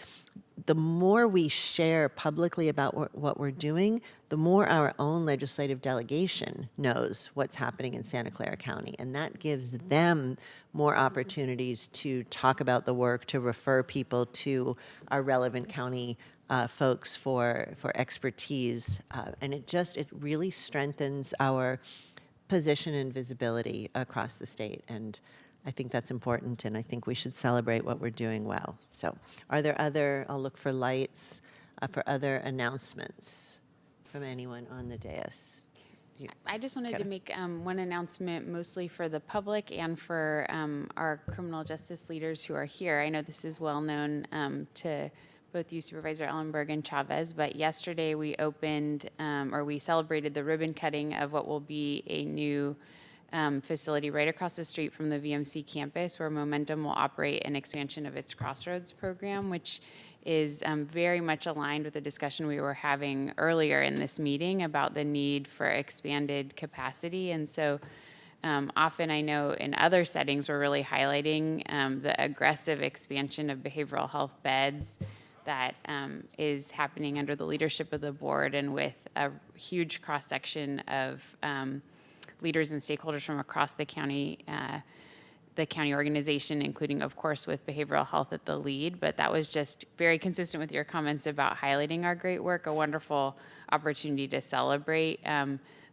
the more we share publicly about what we're doing, the more our own legislative delegation knows what's happening in Santa Clara County. And that gives them more opportunities to talk about the work, to refer people to our relevant county folks for expertise. And it really strengthens our position and visibility across the state. And I think that's important, and I think we should celebrate what we're doing well. So are there I'll look for lights, for other announcements from anyone on the dais. I just wanted Kara? to make one announcement, mostly for the public and for our criminal justice leaders who are here. I know this is well known to both you, Supervisor Ellenberg and Chavez, but yesterday we opened, or we celebrated the ribbon cutting of what will be a new facility right across the street from the VMC campus, where Momentum will operate an expansion of its Crossroads program, which is very much aligned with the discussion we were having earlier in this meeting about the need for expanded capacity. And so often I know in other settings we're really highlighting the aggressive expansion of behavioral health beds that is happening under the leadership of the board and with a huge cross-section of leaders and stakeholders from across the county organization, including, of course, with behavioral health at the lead. But that was just very consistent with your comments about highlighting our great work, a wonderful opportunity to celebrate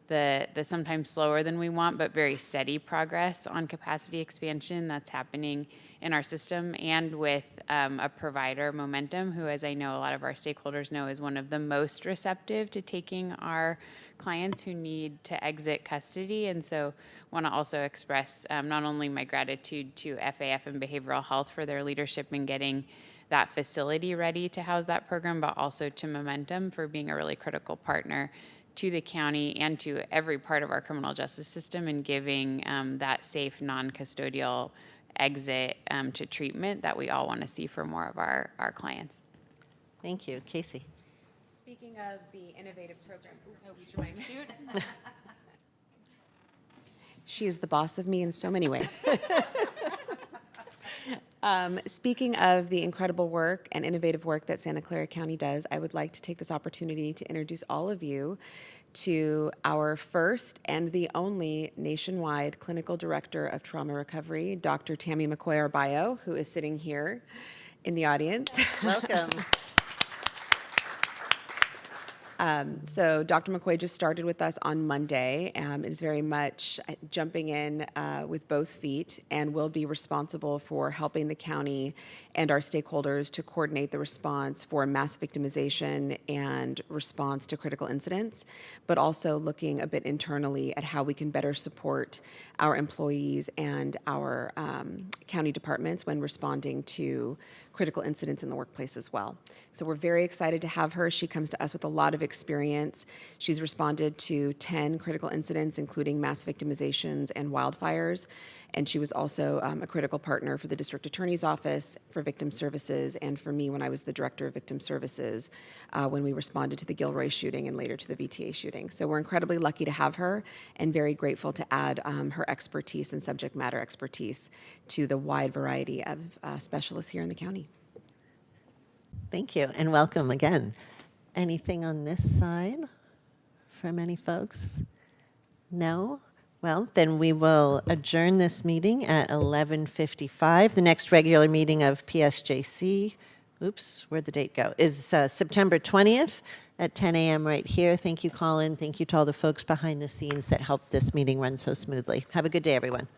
the sometimes slower than we want, but very steady progress on capacity expansion that's happening in our system, and with a provider, Momentum, who, as I know a lot of our stakeholders know, is one of the most receptive to taking our clients who need to exit custody. And so want to also express not only my gratitude to FAF and behavioral health for their leadership in getting that facility ready to house that program, but also to Momentum for being a really critical partner to the county and to every part of our criminal justice system in giving that safe, non-custodial exit to treatment that we all want to see for more of our clients. Thank you. Casey. Speaking of the innovative program, would you mind? She is the boss of me in so many ways. Speaking of the incredible work and innovative work that Santa Clara County does, I would like to take this opportunity to introduce all of you to our first and the only nationwide clinical director of trauma recovery, Dr. Tammy McCoy-Arbayo, who is sitting here in the audience. Welcome. So Dr. McCoy just started with us on Monday. Is very much jumping in with both feet and will be responsible for helping the county and our stakeholders to coordinate the response for mass victimization and response to critical incidents, but also looking a bit internally at how we can better support our employees and our county departments when responding to critical incidents in the workplace as well. So we're very excited to have her. She comes to us with a lot of experience. She's responded to 10 critical incidents, including mass victimizations and wildfires. And she was also a critical partner for the district attorney's office, for victim services, and for me when I was the director of victim services when we responded to the Gilroy shooting and later to the VTA shooting. So we're incredibly lucky to have her and very grateful to add her expertise and subject matter expertise to the wide variety of specialists here in the county. Thank you, and welcome again. Anything on this side from any folks? No? Well, then we will adjourn this meeting at 11:55. The next regular meeting of PSJC, oops, where'd the date go, is September 20th at 10 a.m. right here. Thank you, Colin. Thank you to all the folks behind the scenes that helped this meeting run so smoothly. Have a good day, everyone.